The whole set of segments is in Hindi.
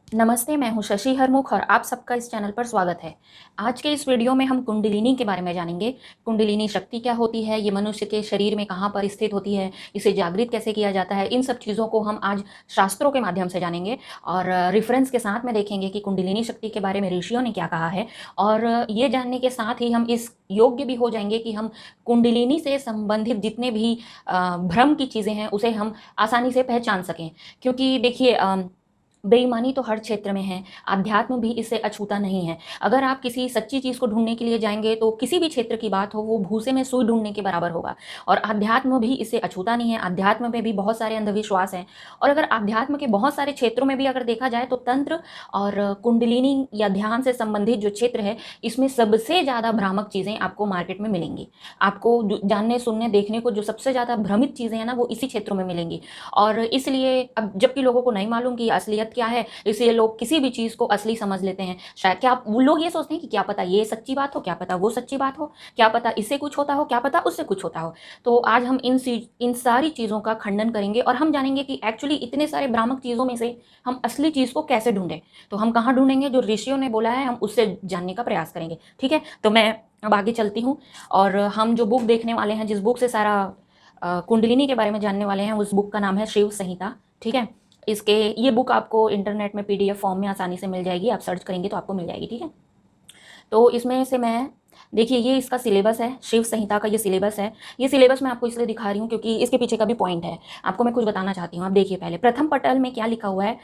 नमस्ते, मैं हूं शशि हरमुख और आप सबका इस चैनल पर स्वागत है। आज के इस वीडियो में हम कुंडलिनी के बारे में जानेंगे। कुंडलिनी शक्ति क्या होती है, ये मनुष्य के शरीर में कहाँ पर स्थित होती है, इसे जागृत कैसे किया जाता है, इन सब चीज़ों को हम आज शास्त्रों के माध्यम से जानेंगे और रेफरेंस के साथ में देखेंगे कि कुंडलिनी शक्ति के बारे में ऋषियों ने क्या कहा है। और ये जानने के साथ ही हम इस योग्य भी हो जाएंगे कि हम कुंडलिनी से संबंधित जितने भी भ्रम की चीज़ें हैं उसे हम आसानी से पहचान सकें। क्योंकि देखिए, बेईमानी तो हर क्षेत्र में है, अध्यात्म भी इससे अछूता नहीं है। अगर आप किसी सच्ची चीज़ को ढूंढने के लिए जाएंगे तो किसी भी क्षेत्र की बात हो, वो भूसे में सुई ढूंढने के बराबर होगा। और अध्यात्म भी इससे अछूता नहीं है। अध्यात्म में भी बहुत सारे अंधविश्वास हैं। और अगर अध्यात्म के बहुत सारे क्षेत्रों में भी अगर देखा जाए तो तंत्र और कुंडलिनी या ध्यान से संबंधित जो क्षेत्र है, इसमें सबसे ज़्यादा भ्रामक चीज़ें आपको मार्केट में मिलेंगी। आपको जानने, सुनने, देखने को जो सबसे ज़्यादा भ्रमित चीज़ें हैं ना, वो इसी क्षेत्रों में मिलेंगी। और इसलिए अब जबकि लोगों को नहीं मालूम कि असलियत क्या है, इसलिए लोग किसी भी चीज़ को असली समझ लेते हैं। शायद क्या वो लोग ये सोचते हैं कि क्या पता ये सच्ची बात हो, क्या पता वो सच्ची बात हो, क्या पता इससे कुछ होता हो, क्या पता उससे कुछ होता हो। तो आज हम इन सारी चीज़ों का खंडन करेंगे और हम जानेंगे कि एक्चुअली इतने सारे भ्रामक चीज़ों में से हम असली चीज़ को कैसे ढूंढें। तो हम कहाँ ढूंढेंगे? जो ऋषियों ने बोला है हम उससे जानने का प्रयास करेंगे। ठीक है, तो मैं अब आगे चलती हूँ। और हम जो बुक देखने वाले हैं, जिस बुक से सारा कुंडलिनी के बारे में जानने वाले हैं, उस बुक का नाम है शिव संहिता। ठीक है, ये बुक आपको इंटरनेट में पीडीएफ फॉर्म में आसानी से मिल जाएगी। आप सर्च करेंगे तो आपको मिल जाएगी। ठीक है, तो इसमें से मैं देखिए, ये इसका सिलेबस है, शिव संहिता का ये सिलेबस है। ये सिलेबस मैं आपको इसलिए दिखा रही हूँ क्योंकि इसके पीछे का भी पॉइंट है। आपको मैं कुछ बताना चाहती हूँ। आप देखिए, पहले प्रथम पटल में क्या लिखा हुआ है?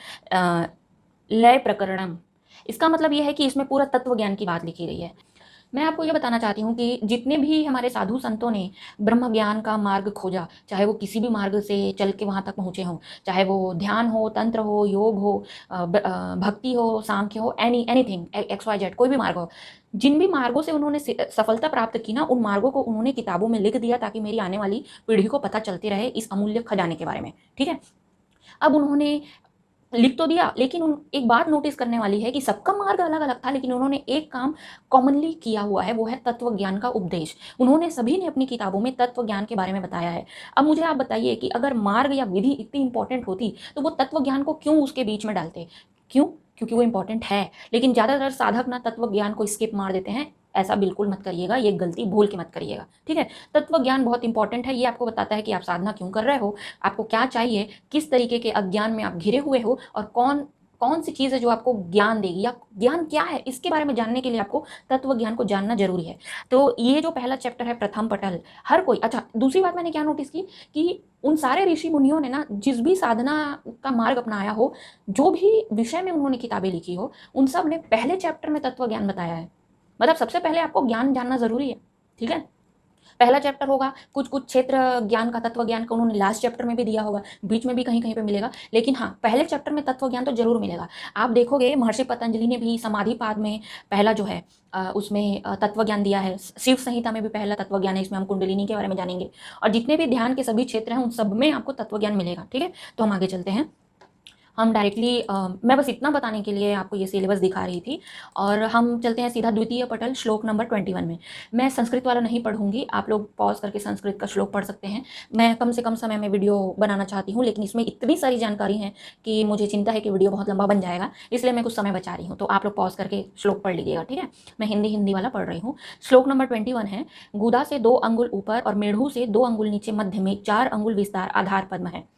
लय प्रकरणम। इसका मतलब ये है कि इसमें पूरा तत्व ज्ञान की बात लिखी गई है। मैं आपको ये बताना चाहती हूँ कि जितने भी हमारे साधु संतों ने ब्रह्म ज्ञान का मार्ग खोजा, चाहे वो किसी भी मार्ग से चल के वहाँ तक पहुँचे हों, चाहे वो ध्यान हो, तंत्र हो, योग हो, भक्ति हो, सांख्य हो, एनीथिंग, एक्स वाई जेड, कोई भी मार्ग हो, जिन भी मार्गों से उन्होंने सफलता प्राप्त की ना, उन मार्गों को उन्होंने किताबों में लिख दिया ताकि मेरी आने वाली पीढ़ी को पता चलते रहे इस अमूल्य खजाने के बारे में। ठीक है, अब उन्होंने लिख तो दिया, लेकिन एक बात नोटिस करने वाली है कि सबका मार्ग अलग अलग था, लेकिन उन्होंने एक काम कॉमनली किया हुआ है, वो है तत्व ज्ञान का उपदेश। उन्होंने सभी ने अपनी किताबों में तत्व ज्ञान के बारे में बताया है। अब मुझे आप बताइए कि अगर मार्ग या विधि इतनी इंपॉर्टेंट होती तो वो तत्व ज्ञान को क्यों उसके बीच में डालते? क्यों? क्योंकि वो इंपॉर्टेंट है। लेकिन ज़्यादातर साधक ना तत्व ज्ञान को स्किप मार देते हैं। ऐसा बिल्कुल मत करिएगा, ये गलती भूल के मत करिएगा। ठीक है, तत्व ज्ञान बहुत इंपॉर्टेंट है। ये आपको बताता है कि आप साधना क्यों कर रहे हो, आपको क्या चाहिए, किस तरीके के अज्ञान में आप घिरे हुए हो, और कौन कौन सी चीज़ है जो आपको ज्ञान देगी, या ज्ञान क्या है, इसके बारे में जानने के लिए आपको तत्व ज्ञान को जानना जरूरी है। तो ये जो पहला चैप्टर है, प्रथम पटल, हर कोई। अच्छा, दूसरी बात मैंने क्या नोटिस की कि उन सारे ऋषि मुनियों ने ना, जिस भी साधना का मार्ग अपनाया हो, जो भी विषय में उन्होंने किताबें लिखी हो, उन सब ने पहले चैप्टर में तत्व ज्ञान बताया है। मतलब सबसे पहले आपको ज्ञान जानना जरूरी है। ठीक है, पहला चैप्टर होगा, कुछ कुछ क्षेत्र ज्ञान का, तत्व ज्ञान का उन्होंने लास्ट चैप्टर में भी दिया होगा, बीच में भी कहीं कहीं पे मिलेगा, लेकिन हाँ, पहले चैप्टर में तत्व ज्ञान तो जरूर मिलेगा। आप देखोगे महर्षि पतंजलि ने भी समाधि पाद में पहला जो है उसमें तत्व ज्ञान दिया है। शिव संहिता में भी पहला तत्व ज्ञान है, इसमें हम कुंडलिनी के बारे में जानेंगे। और जितने भी ध्यान के सभी क्षेत्र हैं उन सब में आपको तत्व ज्ञान मिलेगा। ठीक है, तो हम आगे चलते हैं। हम डायरेक्टली मैं बस इतना बताने के लिए आपको ये सिलेबस दिखा रही थी। और हम चलते हैं सीधा द्वितीय पटल, श्लोक नंबर 21 में। मैं संस्कृत वाला नहीं पढ़ूंगी, आप लोग पॉज करके संस्कृत का श्लोक पढ़ सकते हैं। मैं कम से कम समय में वीडियो बनाना चाहती हूँ, लेकिन इसमें इतनी सारी जानकारी है कि मुझे चिंता है कि वीडियो बहुत लंबा बन जाएगा, इसलिए मैं कुछ समय बचा रही हूँ। तो आप लोग पॉज करके श्लोक पढ़ लीजिएगा। ठीक है, मैं हिंदी वाला पढ़ रही हूँ। श्लोक नंबर 21 है, गुदा से 2 अंगुल ऊपर और मेढ़ू से 2 अंगुल नीचे मध्य में 4 अंगुल विस्तार आधार पद्म है।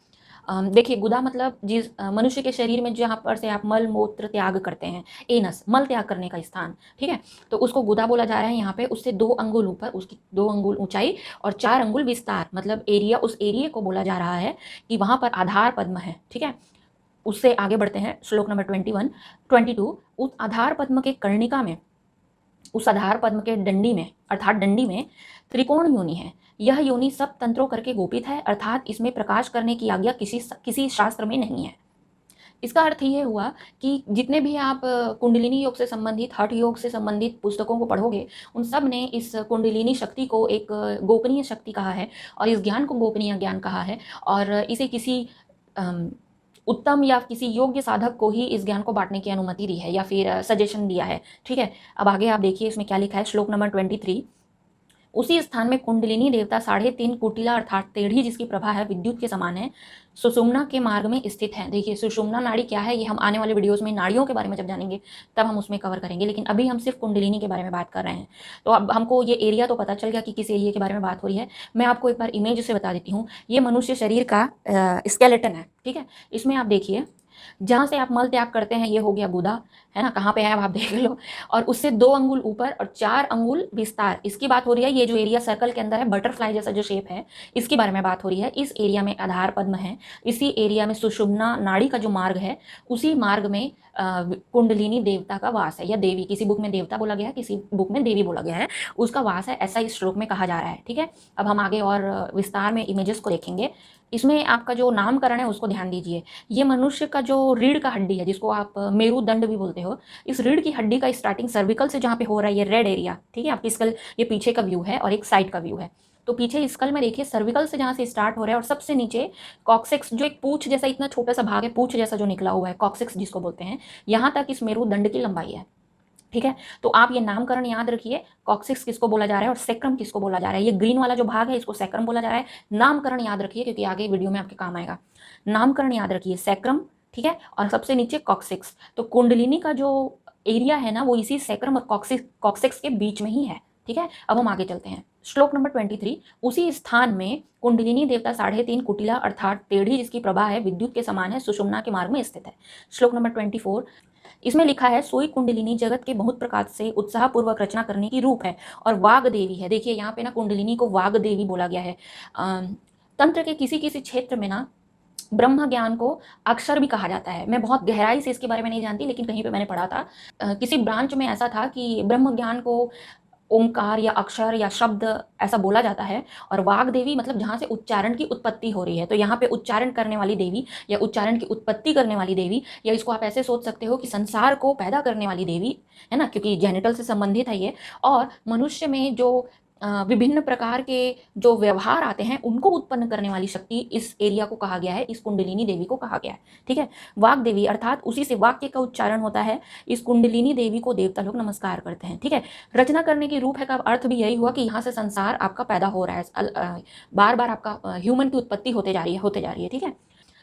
देखिए, गुदा मतलब जिस मनुष्य के शरीर में जहाँ पर से आप मल मूत्र त्याग करते हैं, एनस, मल त्याग करने का स्थान। ठीक है, तो उसको गुदा बोला जा रहा है यहाँ पे। उससे 2 अंगुल ऊपर, उसकी 2 अंगुल ऊंचाई और 4 अंगुल विस्तार, मतलब एरिया, उस एरिया को बोला जा रहा है कि वहां पर आधार पद्म है। ठीक है, उससे आगे बढ़ते हैं, श्लोक नंबर 22। उस आधार पद्म के कर्णिका में, उस आधार पद्म के डंडी में, अर्थात डंडी में त्रिकोण योनि है। यह योनि सब तंत्रों करके गोपित है, अर्थात इसमें प्रकाश करने की आज्ञा किसी शास्त्र में नहीं है। इसका अर्थ ये हुआ कि जितने भी आप कुंडलिनी योग से संबंधित, हठ योग से संबंधित पुस्तकों को पढ़ोगे, उन सब ने इस कुंडलिनी शक्ति को एक गोपनीय शक्ति कहा है, और इस ज्ञान को गोपनीय ज्ञान कहा है, और इसे किसी उत्तम या किसी योग्य साधक को ही इस ज्ञान को बांटने की अनुमति दी है, या फिर सजेशन दिया है। ठीक है, अब आगे आप देखिए इसमें क्या लिखा है, श्लोक नंबर 23। उसी स्थान में कुंडलिनी देवता 3.5 कुटिला अर्थात टेढ़ी जिसकी प्रभा है विद्युत के समान है, सुषुम्ना के मार्ग में स्थित है। देखिए सुषुम्ना नाड़ी क्या है, ये हम आने वाले वीडियोस में नाड़ियों के बारे में जब जानेंगे तब हम उसमें कवर करेंगे, लेकिन अभी हम सिर्फ कुंडलिनी के बारे में बात कर रहे हैं। तो अब हमको ये एरिया तो पता चल गया कि किस एरिया के बारे में बात हो रही है। मैं आपको एक बार इमेज से बता देती हूँ। ये मनुष्य शरीर का स्केलेटन है, ठीक है। इसमें आप देखिए जहाँ से आप मल त्याग करते हैं ये हो गया गुदा, है ना, कहाँ पे है अब आप देख लो। और उससे 2 अंगुल ऊपर और 4 अंगुल विस्तार, इसकी बात हो रही है। ये जो एरिया सर्कल के अंदर है, बटरफ्लाई जैसा जो शेप है, इसके बारे में बात हो रही है। इस एरिया में आधार पद्म है, इसी एरिया में सुषुम्ना नाड़ी का जो मार्ग है, उसी मार्ग में कुंडलिनी देवता का वास है, या देवी, किसी बुक में देवता बोला गया है, किसी बुक में देवी बोला गया है, उसका वास है, ऐसा इस श्लोक में कहा जा रहा है, ठीक है। अब हम आगे और विस्तार में इमेजेस को देखेंगे। इसमें आपका जो नामकरण है उसको ध्यान दीजिए। ये मनुष्य का जो रीढ़ का हड्डी है, जिसको आप मेरुदंड भी बोलते हो, इस रीढ़ की हड्डी का स्टार्टिंग सर्विकल से जहाँ पे हो रहा है, ये रेड एरिया, ठीक है। आपकी स्कल, ये पीछे का व्यू है और एक साइड का व्यू है। तो पीछे स्कल में देखिए सर्विकल से जहाँ से स्टार्ट हो रहा है और सबसे नीचे कॉक्सिक्स, जो एक पूंछ जैसा इतना छोटा सा भाग है, पूंछ जैसा जो निकला हुआ है, कॉक्सिक्स जिसको बोलते हैं, यहाँ तक इस मेरुदंड की लंबाई है, ठीक है। तो आप ये नामकरण याद रखिए, कॉक्सिक्स किसको बोला जा रहा है और सेक्रम किसको बोला जा रहा है। ये ग्रीन वाला जो भाग है इसको सेक्रम बोला जा रहा है। नामकरण याद रखिए क्योंकि आगे वीडियो में आपके काम आएगा। नामकरण याद रखिए, सेक्रम, ठीक है, और सबसे नीचे कॉक्सिक्स। तो कुंडलिनी का जो एरिया है ना, वो इसी सेक्रम और कॉक्सिक्स के बीच में ही है, ठीक है। अब हम आगे चलते हैं। श्लोक नंबर 23, उसी स्थान में कुंडलिनी देवता 3.5 कुटिला अर्थात टेढ़ी जिसकी प्रभा है विद्युत के समान है, सुषुम्ना के मार्ग में स्थित है। श्लोक नंबर 24, इसमें लिखा है सोई कुंडलिनी जगत के बहुत प्रकार से उत्साहपूर्वक रचना करने की रूप है और वाग देवी है। देखिए यहाँ पे ना कुंडलिनी को वाग देवी बोला गया है। तंत्र के किसी किसी क्षेत्र में ना ब्रह्म ज्ञान को अक्षर भी कहा जाता है। मैं बहुत गहराई से इसके बारे में नहीं जानती, लेकिन कहीं पे मैंने पढ़ा था, किसी ब्रांच में ऐसा था कि ब्रह्म ज्ञान को ओमकार या अक्षर या शब्द ऐसा बोला जाता है। और वाग देवी मतलब जहाँ से उच्चारण की उत्पत्ति हो रही है, तो यहाँ पे उच्चारण करने वाली देवी या उच्चारण की उत्पत्ति करने वाली देवी, या इसको आप ऐसे सोच सकते हो कि संसार को पैदा करने वाली देवी, है ना, क्योंकि जेनिटल से संबंधित है ये। और मनुष्य में जो विभिन्न प्रकार के जो व्यवहार आते हैं उनको उत्पन्न करने वाली शक्ति इस एरिया को कहा गया है, इस कुंडलिनी देवी को कहा गया है, ठीक है। वाग देवी अर्थात उसी से वाक्य का उच्चारण होता है। इस कुंडलिनी देवी को देवता लोग नमस्कार करते हैं, ठीक है। रचना करने की रूप है का अर्थ भी यही हुआ कि यहाँ से संसार आपका पैदा हो रहा है, बार बार आपका ह्यूमन की उत्पत्ति होते जा रही है, ठीक है।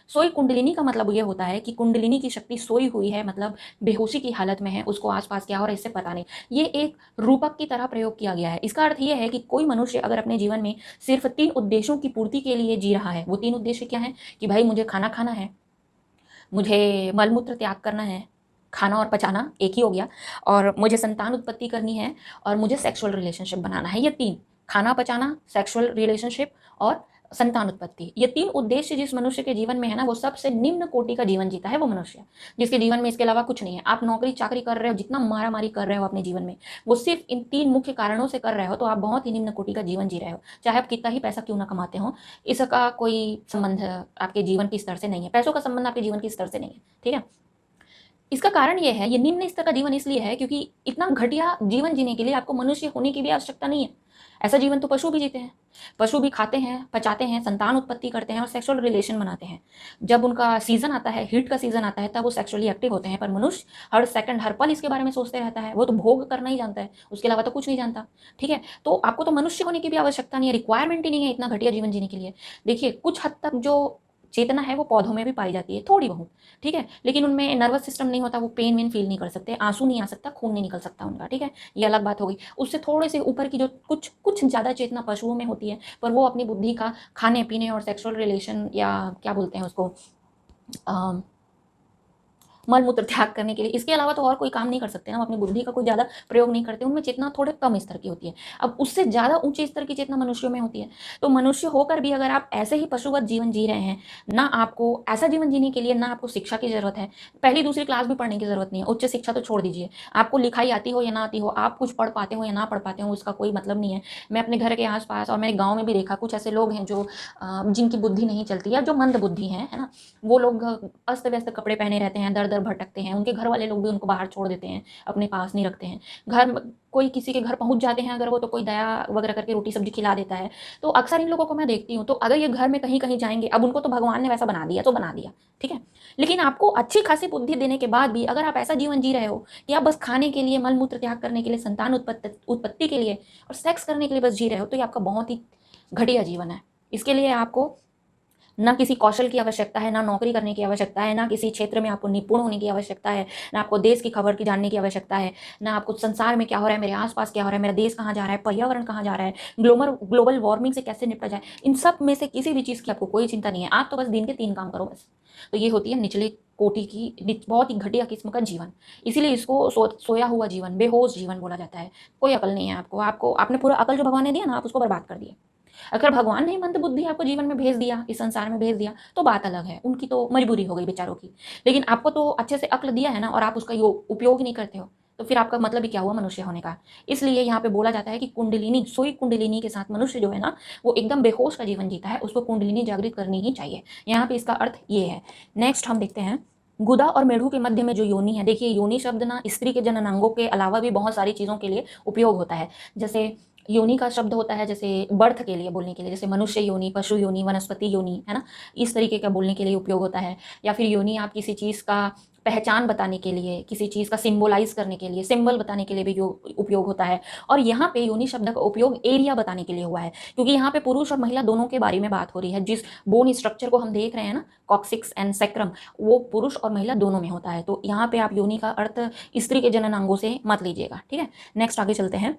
सोई कुंडलिनी का मतलब ये होता है कि कुंडलिनी की शक्ति सोई हुई है, मतलब बेहोशी की हालत में है, उसको आसपास क्या हो रहा है इससे पता नहीं। ये एक रूपक की तरह प्रयोग किया गया है। इसका अर्थ ये है कि कोई मनुष्य अगर अपने जीवन में सिर्फ 3 उद्देश्यों की पूर्ति के लिए जी रहा है, वो 3 उद्देश्य क्या है कि भाई मुझे खाना खाना है, मुझे मलमूत्र त्याग करना है, खाना और पचाना एक ही हो गया, और मुझे संतान उत्पत्ति करनी है, और मुझे सेक्सुअल रिलेशनशिप बनाना है। ये 3, खाना पचाना, सेक्सुअल रिलेशनशिप और संतान उत्पत्ति, ये 3 उद्देश्य जिस मनुष्य के जीवन में है ना, वो सबसे निम्न कोटि का जीवन जीता है वो मनुष्य, जिसके जीवन में इसके अलावा कुछ नहीं है। आप नौकरी चाकरी कर रहे हो, जितना मारा मारी कर रहे हो अपने जीवन में, वो सिर्फ इन 3 मुख्य कारणों से कर रहे हो, तो आप बहुत ही निम्न कोटि का जीवन जी रहे हो, चाहे आप कितना ही पैसा क्यों ना कमाते हो। इसका कोई संबंध आपके जीवन के स्तर से नहीं है, पैसों का संबंध आपके जीवन के स्तर से नहीं है, ठीक है। इसका कारण ये है, ये निम्न स्तर का जीवन इसलिए है क्योंकि इतना घटिया जीवन जीने के लिए आपको मनुष्य होने की भी आवश्यकता नहीं है। ऐसा जीवन तो पशु भी जीते हैं, पशु भी खाते हैं, पचाते हैं, संतान उत्पत्ति करते हैं और सेक्सुअल रिलेशन बनाते हैं। जब उनका सीजन आता है, हीट का सीजन आता है, तब वो सेक्सुअली एक्टिव होते हैं। पर मनुष्य हर सेकंड हर पल इसके बारे में सोचते रहता है, वो तो भोग करना ही जानता है, उसके अलावा तो कुछ नहीं जानता, ठीक है। तो आपको तो मनुष्य होने की भी आवश्यकता नहीं है, रिक्वायरमेंट ही नहीं है इतना घटिया जीवन जीने के लिए। देखिए कुछ हद तक जो चेतना है वो पौधों में भी पाई जाती है, थोड़ी बहुत, ठीक है, लेकिन उनमें नर्वस सिस्टम नहीं होता, वो पेन वेन फील नहीं कर सकते, आंसू नहीं आ सकता, खून नहीं निकल सकता उनका, ठीक है। ये अलग बात हो गई। उससे थोड़े से ऊपर की जो कुछ ज़्यादा चेतना पशुओं में होती है, पर वो अपनी बुद्धि का खाने पीने और सेक्सुअल रिलेशन या क्या बोलते हैं उसको, मलमूत्र त्याग करने के लिए, इसके अलावा तो और कोई काम नहीं कर सकते ना, हम अपनी बुद्धि का कोई ज़्यादा प्रयोग नहीं करते। उनमें चेतना थोड़े कम स्तर की होती है। अब उससे ज़्यादा ऊंचे स्तर की चेतना मनुष्यों में होती है। तो मनुष्य होकर भी अगर आप ऐसे ही पशुवत जीवन जी रहे हैं, ना आपको ऐसा जीवन जीने के लिए ना आपको शिक्षा की ज़रूरत है, पहली दूसरी क्लास भी पढ़ने की ज़रूरत नहीं है, उच्च शिक्षा तो छोड़ दीजिए, आपको लिखाई आती हो या ना आती हो, आप कुछ पढ़ पाते हो या ना पढ़ पाते हो, उसका कोई मतलब नहीं है। मैं अपने घर के आसपास और मेरे गाँव में भी देखा, कुछ ऐसे लोग हैं जो जिनकी बुद्धि नहीं चलती या जो मंद बुद्धि है ना, वो लोग अस्त व्यस्त कपड़े पहने रहते हैं, दर दर भटकते हैं, उनके घर वाले लोग भी उनको बाहर छोड़ देते हैं, अपने पास नहीं रखते हैं। घर कोई किसी के घर पहुंच जाते हैं अगर वो, तो कोई दया वगैरह करके रोटी सब्जी खिला देता है। तो अक्सर इन लोगों को मैं देखती हूँ, तो अगर ये घर में कहीं कहीं जाएंगे, अब उनको तो भगवान ने वैसा बना दिया तो बना दिया, ठीक है, लेकिन आपको अच्छी खासी बुद्धि देने के बाद भी अगर आप ऐसा जीवन जी रहे हो कि आप बस खाने के लिए, मल मूत्र त्याग करने के लिए, संतान उत्पत्ति के लिए और सेक्स करने के लिए बस जी रहे हो, तो ये आपका बहुत ही घटिया जीवन है। इसके लिए आपको ना किसी कौशल की आवश्यकता है, ना नौकरी करने की आवश्यकता है, ना किसी क्षेत्र में आपको निपुण होने की आवश्यकता है, ना आपको देश की खबर की जानने की आवश्यकता है, ना आपको संसार में क्या हो रहा है, मेरे आसपास क्या हो रहा है, मेरा देश कहाँ जा रहा है, पर्यावरण कहाँ जा रहा है, ग्लोबल वार्मिंग से कैसे निपटा जाए, इन सब में से किसी भी चीज़ की आपको कोई चिंता नहीं है। आप तो बस दिन के 3 काम करो बस। तो ये होती है निचले कोटि की बहुत ही घटिया किस्म का जीवन। इसीलिए इसको सोया हुआ जीवन, बेहोश जीवन बोला जाता है। कोई अकल नहीं है आपको आपने पूरा अकल जो भगवान ने दिया ना, आप उसको बर्बाद कर दिए। अगर भगवान ने मंद बुद्धि आपको जीवन में भेज दिया, इस संसार में भेज दिया, तो बात अलग है, उनकी तो मजबूरी हो गई बेचारों की। लेकिन आपको तो अच्छे से अक्ल दिया है ना, और आप उसका उपयोग ही नहीं करते हो, तो फिर आपका मतलब ही क्या हुआ मनुष्य होने का। इसलिए यहाँ पे बोला जाता है कि कुंडलिनी, सोई कुंडलिनी के साथ मनुष्य जो है ना, वो एकदम बेहोश का जीवन जीता है, उसको कुंडलिनी जागृत करनी ही चाहिए। यहाँ पे इसका अर्थ ये है। नेक्स्ट हम देखते हैं, गुदा और मेढ़ू के मध्य में जो योनि है। देखिए, योनि शब्द ना स्त्री के जननांगों के अलावा भी बहुत सारी चीज़ों के लिए उपयोग होता है। जैसे योनि का शब्द होता है जैसे बर्थ के लिए बोलने के लिए, जैसे मनुष्य योनि, पशु योनि, वनस्पति योनि, है ना, इस तरीके का बोलने के लिए उपयोग होता है। या फिर योनि आप किसी चीज़ का पहचान बताने के लिए, किसी चीज़ का सिंबलाइज करने के लिए, सिंबल बताने के लिए भी उपयोग होता है। और यहाँ पे योनि शब्द का उपयोग एरिया बताने के लिए हुआ है, क्योंकि यहाँ पे पुरुष और महिला दोनों के बारे में बात हो रही है। जिस बोन स्ट्रक्चर को हम देख रहे हैं ना, कॉक्सिक्स एंड सेक्रम, वो पुरुष और महिला दोनों में होता है। तो यहाँ पे आप योनि का अर्थ स्त्री के जननांगों से मत लीजिएगा, ठीक है। नेक्स्ट आगे चलते हैं।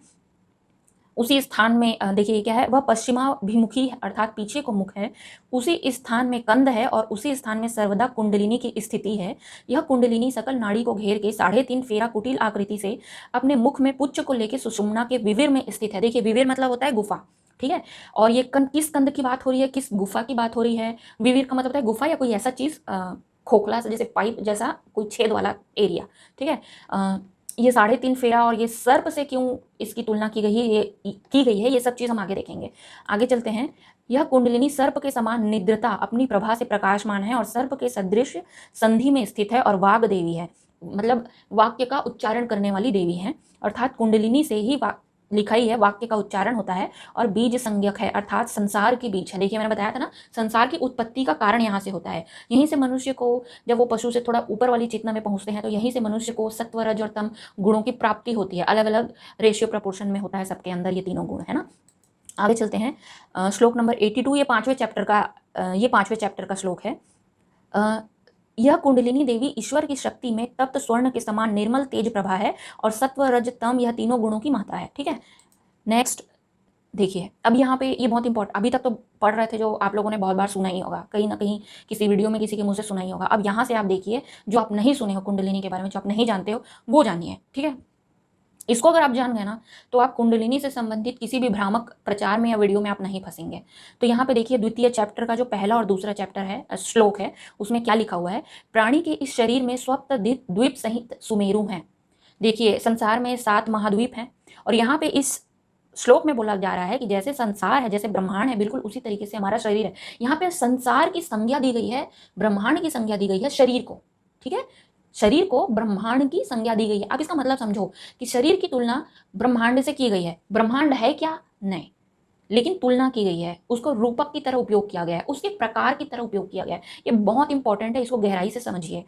उसी स्थान में देखिए क्या है, वह पश्चिमाभिमुखी है, अर्थात पीछे को मुख है। उसी स्थान में कंद है और उसी स्थान में सर्वदा कुंडलिनी की स्थिति है। यह कुंडलिनी सकल नाड़ी को घेर के 3.5 फेरा कुटिल आकृति से अपने मुख में पुच्छ को लेकर सुषुम्ना के विविर में स्थित है। देखिए, विविर मतलब होता है गुफा, ठीक है। और ये कंद, किस कंद की बात हो रही है, किस गुफा की बात हो रही है। विविर का मतलब होता है गुफा या कोई ऐसा चीज, खोखला सा, जैसे पाइप जैसा कोई छेद वाला एरिया, ठीक है। ये 3.5 फेरा और ये सर्प से क्यों इसकी तुलना की गई है, ये सब चीज़ हम आगे देखेंगे। आगे चलते हैं। यह कुंडलिनी सर्प के समान निद्रता अपनी प्रभा से प्रकाशमान है और सर्प के सदृश संधि में स्थित है और वाग देवी है, मतलब वाक्य का उच्चारण करने वाली देवी है। अर्थात कुंडलिनी से ही लिखा ही है, वाक्य का उच्चारण होता है। और बीज संज्ञक है, अर्थात संसार की बीज है। देखिए, मैंने बताया था ना, संसार की उत्पत्ति का कारण यहाँ से होता है। यहीं से मनुष्य को, जब वो पशु से थोड़ा ऊपर वाली चेतना में पहुंचते हैं, तो यहीं से मनुष्य को सत्व, रज और तम गुणों की प्राप्ति होती है। अलग अलग रेशियो प्रपोर्शन में होता है सबके अंदर ये तीनों गुण, है ना। आगे चलते हैं। श्लोक नंबर 82, ये 5वें चैप्टर का श्लोक है। यह कुंडलिनी देवी ईश्वर की शक्ति में तप्त स्वर्ण के समान निर्मल तेज प्रभा है और सत्व, रज, तम यह तीनों गुणों की माता है, ठीक है। नेक्स्ट देखिए, अब यहाँ पे ये बहुत इंपॉर्टेंट, अभी तक तो पढ़ रहे थे जो आप लोगों ने बहुत बार सुना ही होगा, कहीं ना कहीं किसी वीडियो में किसी के मुंह से सुना ही होगा। अब यहाँ से आप देखिए, जो आप नहीं सुने हो कुंडलिनी के बारे में, जो आप नहीं जानते हो, वो जानिए, ठीक है। इसको अगर आप जान गए ना, तो आप कुंडलिनी से संबंधित किसी भी भ्रामक प्रचार में या वीडियो में आप नहीं फंसेंगे। तो यहाँ पे देखिए, द्वितीय चैप्टर का जो पहला और दूसरा चैप्टर है, श्लोक है, उसमें क्या लिखा हुआ है। प्राणी के इस शरीर में स्वप्त द्वीप सहित सुमेरु हैं। देखिए, संसार में 7 महाद्वीप हैं, और यहाँ पे इस श्लोक में बोला जा रहा है कि जैसे संसार है, जैसे ब्रह्मांड है, बिल्कुल उसी तरीके से हमारा शरीर है। यहाँ पे संसार की संज्ञा दी गई है, ब्रह्मांड की संज्ञा दी गई है शरीर को, ठीक है। शरीर को ब्रह्मांड की संज्ञा दी गई है। अब इसका मतलब समझो कि शरीर की तुलना ब्रह्मांड से की गई है। ब्रह्मांड है क्या? नहीं, लेकिन तुलना की गई है, उसको रूपक की तरह उपयोग किया गया है, उसके प्रकार की तरह उपयोग किया गया है। ये बहुत इंपॉर्टेंट है, इसको गहराई से समझिए।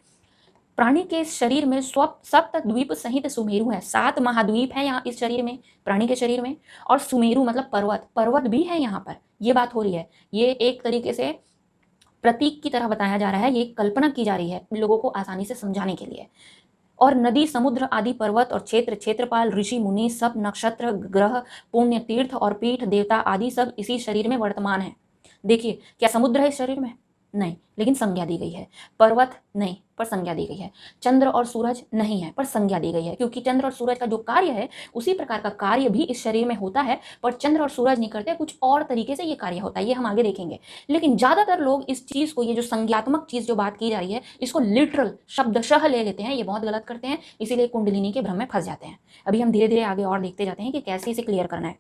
प्राणी के शरीर में सप्त द्वीप सहित सुमेरु है। 7 महाद्वीप है यहाँ इस शरीर में, प्राणी के शरीर में। और सुमेरु मतलब पर्वत भी है यहाँ पर। ये बात हो रही है, ये एक तरीके से प्रतीक की तरह बताया जा रहा है, ये कल्पना की जा रही है लोगों को आसानी से समझाने के लिए। और नदी, समुद्र आदि पर्वत और क्षेत्रपाल, ऋषि मुनि, सब नक्षत्र, ग्रह, पुण्य तीर्थ और पीठ, देवता आदि सब इसी शरीर में वर्तमान है। देखिए, क्या समुद्र है इस शरीर में? नहीं, लेकिन संज्ञा दी गई है। पर्वत नहीं, पर संज्ञा दी गई है। चंद्र और सूरज नहीं है, पर संज्ञा दी गई है, क्योंकि चंद्र और सूरज का जो कार्य है, उसी प्रकार का कार्य भी इस शरीर में होता है, पर चंद्र और सूरज नहीं करते, कुछ और तरीके से ये कार्य होता है, ये हम आगे देखेंगे। लेकिन ज्यादातर लोग इस चीज को, ये जो संज्ञात्मक चीज जो बात की जा रही है, इसको लिटरल शब्दशः ले लेते हैं, ये बहुत गलत करते हैं, इसीलिए कुंडलिनी के भ्रम में फंस जाते हैं। अभी हम धीरे धीरे आगे और देखते जाते हैं कि कैसे इसे क्लियर करना है।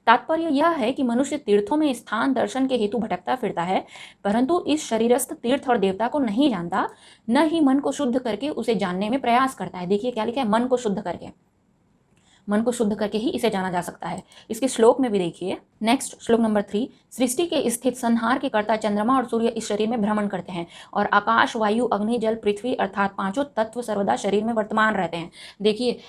तात्पर्य यह है कि मनुष्य तीर्थों में स्थान दर्शन के हेतु भटकता फिरता है, परंतु इस शरीरस्थ तीर्थ और देवता को नहीं जानता, न ही मन को शुद्ध करके उसे जानने में प्रयास करता है। देखिए क्या लिखा है, मन को शुद्ध करके, मन को शुद्ध करके ही इसे जाना जा सकता है। इसके श्लोक में भी देखिए, नेक्स्ट श्लोक नंबर 3, सृष्टि के स्थित संहार के कर्ता चंद्रमा और सूर्य इस शरीर में भ्रमण करते हैं और आकाश, वायु, अग्नि, जल, पृथ्वी अर्थात पांचों तत्व सर्वदा शरीर में वर्तमान रहते हैं। देखिए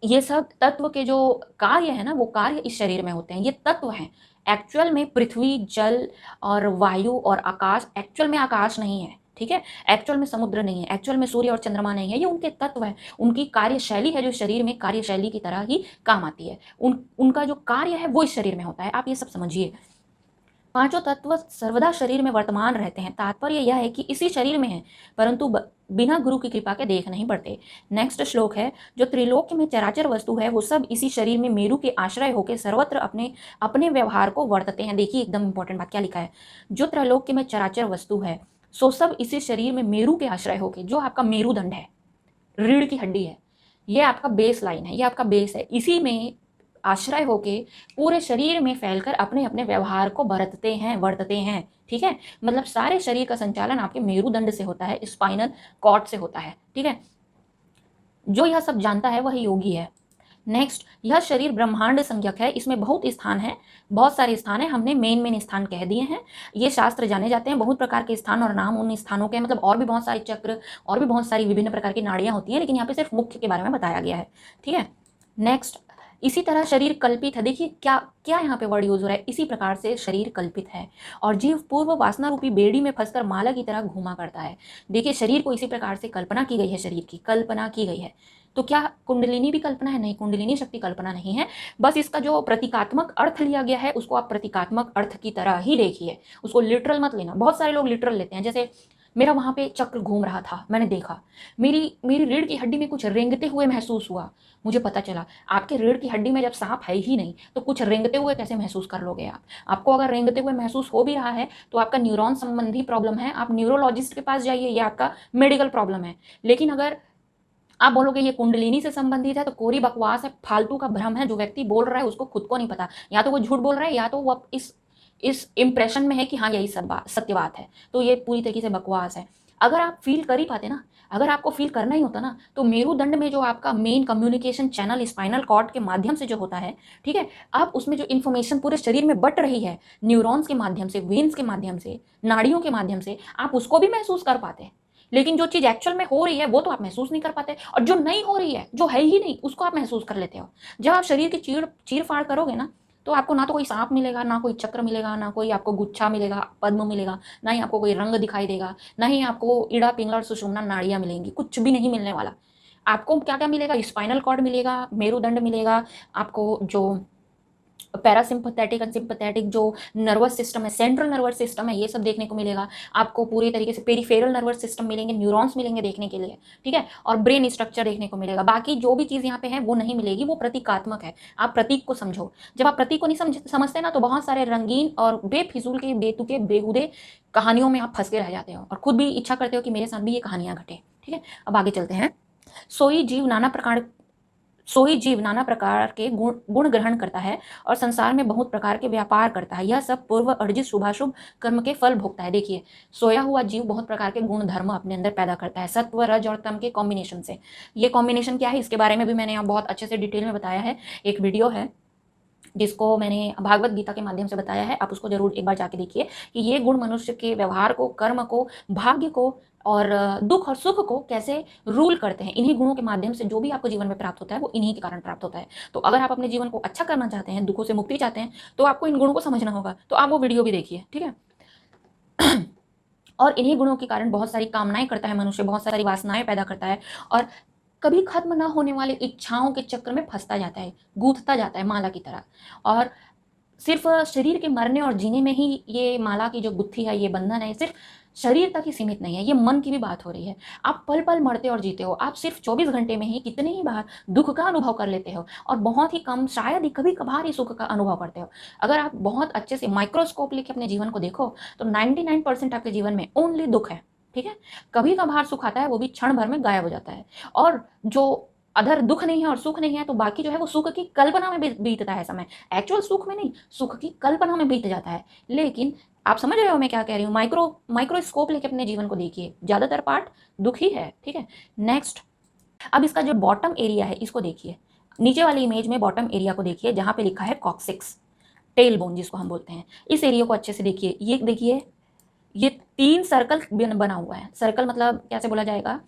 ये सब तत्व के जो कार्य है ना, वो कार्य इस शरीर में होते हैं, ये तत्व हैं। एक्चुअल में पृथ्वी, जल और वायु और आकाश एक्चुअल में आकाश नहीं है, ठीक है, एक्चुअल में समुद्र नहीं है, एक्चुअल में सूर्य और चंद्रमा नहीं है, ये उनके तत्व है, उनकी कार्यशैली है जो शरीर में कार्यशैली की तरह ही काम आती है। उनका जो कार्य है वो इस शरीर में होता है, आप ये सब समझिए। पांचों तत्व सर्वदा शरीर में वर्तमान रहते हैं, तात्पर्य यह है कि इसी शरीर में है, परंतु बिना गुरु की कृपा के देख नहीं पड़ते। नेक्स्ट श्लोक है, जो त्रिलोक में चराचर वस्तु है वो सब इसी शरीर में मेरु के आश्रय होकर सर्वत्र अपने अपने व्यवहार को वर्तते हैं। देखिए एकदम इंपॉर्टेंट बात क्या लिखा है, जो त्रिलोक में चराचर वस्तु है सो सब इसी शरीर में मेरु के आश्रय होके, जो आपका मेरुदंड है, रीढ़ की हड्डी है, ये आपका बेस लाइन है, ये आपका बेस है, इसी में आश्रय होके पूरे शरीर में फैलकर अपने अपने व्यवहार को वर्तते हैं, ठीक है। मतलब सारे शरीर का संचालन आपके मेरुदंड से होता है, स्पाइनल कॉर्ड से होता है, ठीक है। जो यह सब जानता है वह योगी है। नेक्स्ट, यह शरीर ब्रह्मांड संज्ञक है, इसमें बहुत स्थान है, बहुत सारे स्थान है, हमने मेन स्थान कह दिए हैं। ये शास्त्र जाने जाते हैं, बहुत प्रकार के स्थान और नाम उन स्थानों के, मतलब और भी बहुत सारे चक्र और भी बहुत सारी विभिन्न प्रकार की नाड़ियां होती हैं, लेकिन यहाँ पे सिर्फ मुख्य के बारे में बताया गया है, ठीक है। नेक्स्ट, इसी तरह शरीर कल्पित है। देखिए क्या क्या यहाँ पे वर्ड यूज हो रहा है, इसी प्रकार से शरीर कल्पित है और जीव पूर्व वासना रूपी बेड़ी में फंसकर माला की तरह घूमा करता है। देखिए शरीर को इसी प्रकार से कल्पना की गई है, शरीर की कल्पना की गई है। तो क्या कुंडलिनी भी कल्पना है? नहीं, कुंडलिनी शक्ति कल्पना नहीं है, बस इसका जो प्रतीकात्मक अर्थ लिया गया है उसको आप प्रतीकात्मक अर्थ की तरह ही देखिए, उसको लिटरल मत लेना। बहुत सारे लोग लिटरल लेते हैं, जैसे मेरा वहाँ पे चक्र घूम रहा था, मैंने देखा, मेरी मेरी रीढ़ की हड्डी में कुछ रेंगते हुए महसूस हुआ, मुझे पता चला। आपके रीढ़ की हड्डी में जब सांप है ही नहीं तो कुछ रेंगते हुए कैसे महसूस कर लोगे आप? आपको अगर रेंगते हुए महसूस हो भी रहा है तो आपका न्यूरॉन संबंधी प्रॉब्लम है, आप न्यूरोलॉजिस्ट के पास जाइए, ये आपका मेडिकल प्रॉब्लम है। लेकिन अगर आप बोलोगे ये कुंडलिनी से संबंधित है तो कोरी बकवास है, फालतू का भ्रम है, जो व्यक्ति बोल रहा है उसको खुद को नहीं पता, या तो वो झूठ बोल रहा है या तो वो इस इंप्रेशन में है कि हाँ यही सब बात सत्य बात है, तो ये पूरी तरीके से बकवास है। अगर आप फील कर ही पाते ना, अगर आपको फील करना ही होता ना, तो मेरुदंड में जो आपका main communication channel spinal cord के माध्यम से जो होता है, ठीक है, आप उसमें जो इन्फॉर्मेशन पूरे शरीर में बट रही है, न्यूरॉन्स के माध्यम से, वेन्स के माध्यम से, नाड़ियों के माध्यम से, आप उसको भी महसूस कर पाते। लेकिन जो चीज़ एक्चुअल में हो रही है वो तो आप महसूस नहीं कर पाते, और जो नहीं हो रही है, जो है ही नहीं, उसको आप महसूस कर लेते हो। जब आप शरीर की चीर फाड़ करोगे ना, तो आपको ना तो कोई सांप मिलेगा, ना कोई चक्र मिलेगा, ना कोई आपको गुच्छा मिलेगा, पद्म मिलेगा, ना ही आपको कोई रंग दिखाई देगा, ना ही आपको इड़ा, पिंगला और सुषुम्ना नाड़ियाँ मिलेंगी, कुछ भी नहीं मिलने वाला। आपको क्या क्या मिलेगा? स्पाइनल कॉर्ड मिलेगा, मेरुदंड मिलेगा, आपको जो पैरासिम्पथेटिक एंड सिंपथेटिक जो नर्वस सिस्टम है, सेंट्रल नर्वस सिस्टम है, ये सब देखने को मिलेगा आपको। पूरी तरीके से पेरिफेरल नर्वस सिस्टम मिलेंगे, न्यूरॉन्स मिलेंगे देखने के लिए, ठीक है, और ब्रेन स्ट्रक्चर देखने को मिलेगा। बाकी जो भी चीज़ यहाँ पे है वो नहीं मिलेगी, वो प्रतीकात्मक है। आप प्रतीक को समझो। जब आप प्रतीक को नहीं समझते ना, तो बहुत सारे रंगीन और बेफिजूल के, बेतुके, बेहुदे कहानियों में आप फंस के रह जाते हो और खुद भी इच्छा करते हो कि मेरे साथ भी ये कहानियां घटे, ठीक है। अब आगे चलते हैं। सोई जीव नाना प्रकार के गुण ग्रहण करता है और संसार में बहुत प्रकार के व्यापार करता है, यह सब पूर्व अर्जित शुभाशुभ कर्म के फल भोगता है। देखिए सोया हुआ जीव बहुत प्रकार के गुण धर्म अपने अंदर पैदा करता है, सत्व, रज और तम के कॉम्बिनेशन से। ये कॉम्बिनेशन क्या है, इसके बारे में भी मैंने यहाँ बहुत अच्छे से डिटेल में बताया है। एक वीडियो है जिसको मैंने भागवत गीता के माध्यम से बताया है, आप उसको जरूर एक बार जाके देखिए कि ये गुण मनुष्य के व्यवहार को, कर्म को, भाग्य को और दुख और सुख को कैसे रूल करते हैं। इन्हीं गुणों के माध्यम से जो भी आपको जीवन में प्राप्त होता है वो इन्हीं के कारण प्राप्त होता है। तो अगर आप अपने जीवन को अच्छा करना चाहते हैं, दुखों से मुक्ति चाहते हैं, तो आपको इन गुणों को समझना होगा। तो आप वो वीडियो भी देखिए, ठीक है। और इन्हीं गुणों के कारण बहुत सारी कामनाएं करता है मनुष्य, बहुत सारी वासनाएं पैदा करता है और कभी खत्म ना होने वाले इच्छाओं के चक्र में फंसता जाता है, गूंथता जाता है माला की तरह। और सिर्फ शरीर के मरने और जीने में ही ये माला की जो गुत्थी है, ये बंधन है, सिर्फ शरीर तक ही सीमित नहीं है, ये मन की भी बात हो रही है। आप पल पल मरते और जीते हो, आप सिर्फ 24 घंटे में ही कितने ही बार दुख का अनुभव कर लेते हो और बहुत ही कम, शायद ही कभी कभार ही सुख का अनुभव करते हो। अगर आप बहुत अच्छे से माइक्रोस्कोप लेके अपने जीवन को देखो तो 99% आपके जीवन में ओनली दुख है, ठीक है। कभी कभार सुख आता है, वो भी क्षण भर में गायब हो जाता है। और जो अधर दुख नहीं है और सुख नहीं है, तो बाकी जो है वो सुख की कल्पना में बीतता है समय, एक्चुअल सुख में नहीं, सुख की कल्पना में बीत जाता है। लेकिन आप समझ रहे हो मैं क्या कह रही हूँ? माइक्रोस्कोप लेके अपने जीवन को देखिए, ज़्यादातर पार्ट दुख ही है, ठीक है। नेक्स्ट, अब इसका जो बॉटम एरिया है इसको देखिए, नीचे वाली इमेज में बॉटम एरिया को देखिए जहाँ पे लिखा है कॉक्सिक्स, टेल बोन जिसको हम बोलते हैं। इस एरिया को अच्छे से देखिए, ये देखिए, ये 3 सर्कल बना हुआ है। सर्कल मतलब कैसे बोला जाएगा,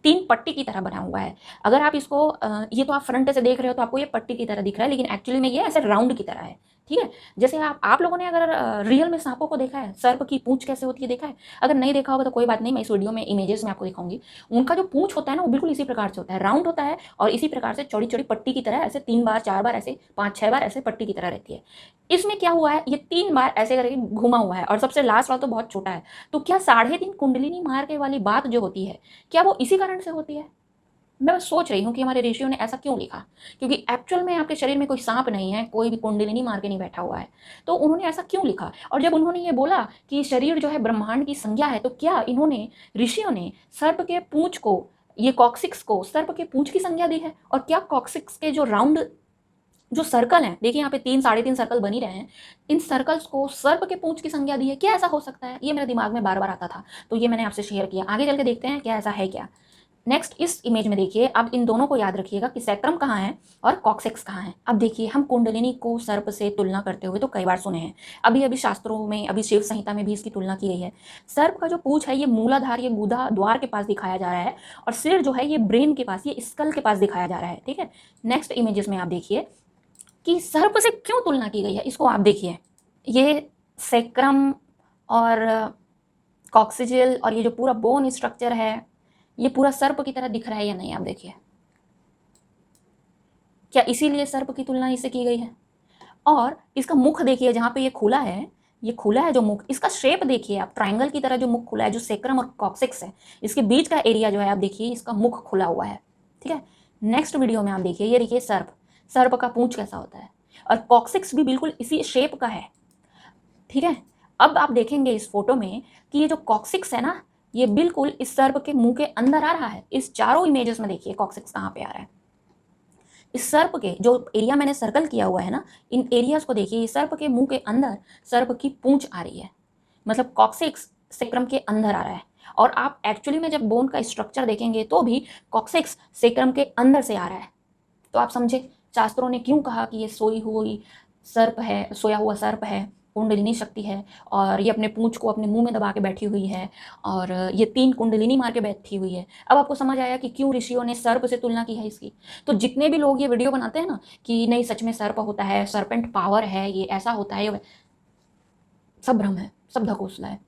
3 पट्टी की तरह बना हुआ है। अगर आप इसको ये तो आप फ्रंट से देख रहे हो तो आपको ये पट्टी की तरह दिख रहा है, लेकिन एक्चुअली में ये ऐसे राउंड की तरह है, ठीक है। जैसे आप लोगों ने अगर रियल में सांपों को देखा है, सर्प की पूंछ कैसे होती है देखा है? अगर नहीं देखा होगा तो कोई बात नहीं, मैं इस वीडियो में इमेजेस में आपको दिखाऊंगी। उनका जो पूंछ होता है ना वो बिल्कुल इसी प्रकार से होता है, राउंड होता है, और इसी प्रकार से चौड़ी चौड़ी पट्टी की तरह ऐसे 3 बार 4 बार ऐसे 5-6 बार ऐसे पट्टी की तरह रहती है। इसमें क्या हुआ है, ये 3 बार ऐसे करके घुमा हुआ है, और सबसे लास्ट वाला तो बहुत छोटा है। तो क्या 3.5 कुंडलिनी मार के वाली बात जो होती है, क्या वो इसी कारण से होती है? मैं बस सोच रही हूँ कि हमारे ऋषियों ने ऐसा क्यों लिखा, क्योंकि एक्चुअल में आपके शरीर में कोई सांप नहीं है, कोई भी कुंडलिनी मार के नहीं बैठा हुआ है, तो उन्होंने ऐसा क्यों लिखा? और जब उन्होंने ये बोला कि शरीर जो है ब्रह्मांड की संज्ञा है, तो क्या इन्होंने, ऋषियों ने, सर्प के पूंछ को, ये कॉक्सिक्स को सर्प के पूंछ की संज्ञा दी है? और क्या कॉक्सिक्स के जो राउंड जो सर्कल हैं, देखिए यहाँ पे 3-3.5 सर्कल बन ही रहे हैं, इन सर्कल्स को सर्प के पूंछ की संज्ञा दी है? क्या ऐसा हो सकता है? ये मेरे दिमाग में बार बार आता था, तो ये मैंने आपसे शेयर किया। आगे चल के देखते हैं क्या ऐसा है क्या। नेक्स्ट, इस इमेज में देखिए, अब इन दोनों को याद रखिएगा कि सैक्रम कहाँ है और कॉक्सिक्स कहाँ है। अब देखिए, हम कुंडलिनी को सर्प से तुलना करते हुए तो कई बार सुने हैं, अभी अभी शास्त्रों में, अभी शिव संहिता में भी इसकी तुलना की गई है। सर्प का जो पूंछ है ये मूलाधार, ये गुदा द्वार के पास दिखाया जा रहा है, और सिर जो है ये ब्रेन के पास, ये स्कल के पास दिखाया जा रहा है, ठीक है। नेक्स्ट इमेजेस में आप देखिए कि सर्प से क्यों तुलना की गई है, इसको आप देखिए, ये सैक्रम और कॉक्सिजिल और ये जो पूरा बोन स्ट्रक्चर है ये पूरा सर्प की तरह दिख रहा है या नहीं, आप देखिए। क्या इसीलिए सर्प की तुलना इससे की गई है? और इसका मुख देखिए, जहाँ पे ये खुला है, ये खुला है जो मुख, इसका शेप देखिए आप, ट्राइंगल की तरह जो मुख खुला है, जो सेक्रम और कॉक्सिक्स है, इसके बीच का एरिया जो है आप देखिए, इसका मुख खुला हुआ है, ठीक है। नेक्स्ट वीडियो में आप देखिए, ये देखिए सर्प, सर्प का पूंछ कैसा होता है, और कॉक्सिक्स भी बिल्कुल इसी शेप का है, ठीक है। अब आप देखेंगे इस फोटो में कि ये जो कॉक्सिक्स है ना, ये बिल्कुल इस सर्प के मुंह के अंदर आ रहा है। इस चारों इमेजेस में देखिए कॉक्सिक्स कहाँ पे आ रहा है। इस सर्प के जो एरिया मैंने सर्कल किया हुआ है ना, इन एरियाज को देखिए, सर्प के मुंह के अंदर सर्प की पूंछ आ रही है, मतलब कॉक्सिक्स सेक्रम के अंदर आ रहा है। और आप एक्चुअली में जब बोन का स्ट्रक्चर देखेंगे तो भी कॉक्सिक्स सेक्रम के अंदर से आ रहा है। तो आप समझे शास्त्रों ने क्यों कहा कि ये सोई हुई सर्प है, सोया हुआ सर्प है, कुंडलिनी शक्ति है, और ये अपने पूंछ को अपने मुंह में दबा के बैठी हुई है, और ये 3 कुंडलिनी मार के बैठी हुई है। अब आपको समझ आया कि क्यों ऋषियों ने सर्प से तुलना की है इसकी। तो जितने भी लोग ये वीडियो बनाते हैं ना कि नहीं सच में सर्प होता है, सर्पेंट पावर है, ये ऐसा होता है, सब भ्रम है, सब ढकोसला है।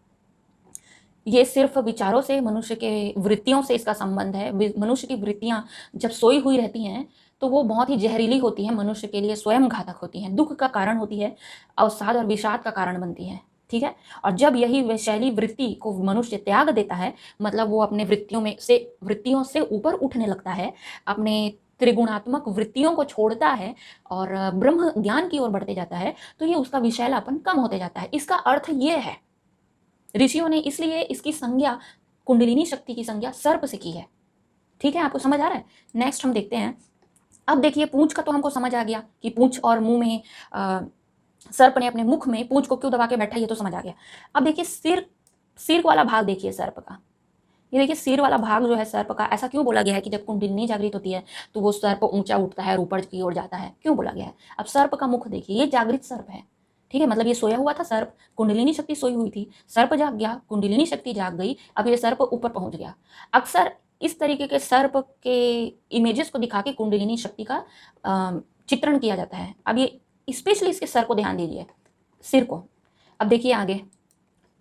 ये सिर्फ विचारों से, मनुष्य के वृत्तियों से इसका संबंध है। मनुष्य की वृत्तियां जब सोई हुई रहती हैं तो वो बहुत ही जहरीली होती हैं, मनुष्य के लिए स्वयं घातक होती हैं, दुख का कारण होती है, अवसाद और विषाद का कारण बनती है, ठीक है। और जब यही वैशैली वृत्ति को मनुष्य त्याग देता है, मतलब वो अपने वृत्तियों से ऊपर उठने लगता है, अपने त्रिगुणात्मक वृत्तियों को छोड़ता है और ब्रह्म ज्ञान की ओर बढ़ते जाता है, तो ये उसका विषैलापन कम होते जाता है। इसका अर्थ ये है, ऋषियों ने इसलिए इसकी संज्ञा, कुंडलिनी शक्ति की संज्ञा सर्प से की है, ठीक है। आपको समझ आ रहा है? नेक्स्ट हम देखते हैं। अब देखिए, पूंछ का तो हमको समझ आ गया कि पूंछ और मुंह में सर्प ने अपने मुख में पूंछ को क्यों दबा के बैठा, ये तो समझ आ गया। अब देखिए सिर वाला भाग देखिए सर्प का, ये देखिए सिर वाला भाग जो है सर्प का, ऐसा क्यों बोला गया है कि जब कुंडलिनी जागृत होती है तो वो सर्प ऊंचा उठता है और ऊपर की ओर जाता है, क्यों बोला गया है? अब सर्प का मुख देखिए, ये जागृत सर्प है, ठीक है, मतलब ये सोया हुआ था सर्प, कुंडलिनी शक्ति सोई हुई थी, सर्प जाग गया, कुंडलिनी शक्ति जाग गई, अब ये सर्प ऊपर पहुंच गया। अक्सर इस तरीके के सर्प के इमेजेस को दिखा के कुंडलिनी शक्ति का चित्रण किया जाता है। अब ये स्पेशली इसके सर को ध्यान दीजिए, सिर को। अब देखिए आगे,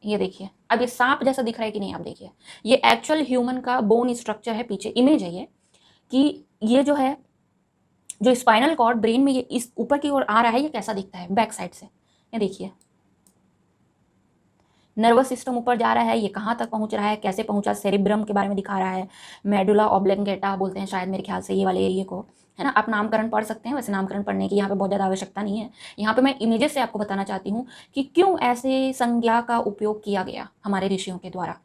ये देखिए, अब ये सांप जैसा दिख रहा है कि नहीं, आप देखिए, ये एक्चुअल ह्यूमन का बोन स्ट्रक्चर है, पीछे इमेज है ये, कि ये जो है, जो स्पाइनल कॉर्ड ब्रेन में ये इस ऊपर की ओर आ रहा है, ये कैसा दिखता है बैक साइड से, ये देखिए, नर्वस सिस्टम ऊपर जा रहा है, ये कहाँ तक पहुँच रहा है, कैसे पहुँचा, सेरिब्रम के बारे में दिखा रहा है, मेडुला ऑब्लंगेटा बोलते हैं शायद मेरे ख्याल से ये वाले एरिया को, है ना। आप नामकरण पढ़ सकते हैं, वैसे नामकरण पढ़ने की यहाँ पे बहुत ज़्यादा आवश्यकता नहीं है। यहाँ पे मैं इमेजेस से आपको बताना चाहती हूँ कि क्यों ऐसे संज्ञा का उपयोग किया गया हमारे ऋषियों के द्वारा।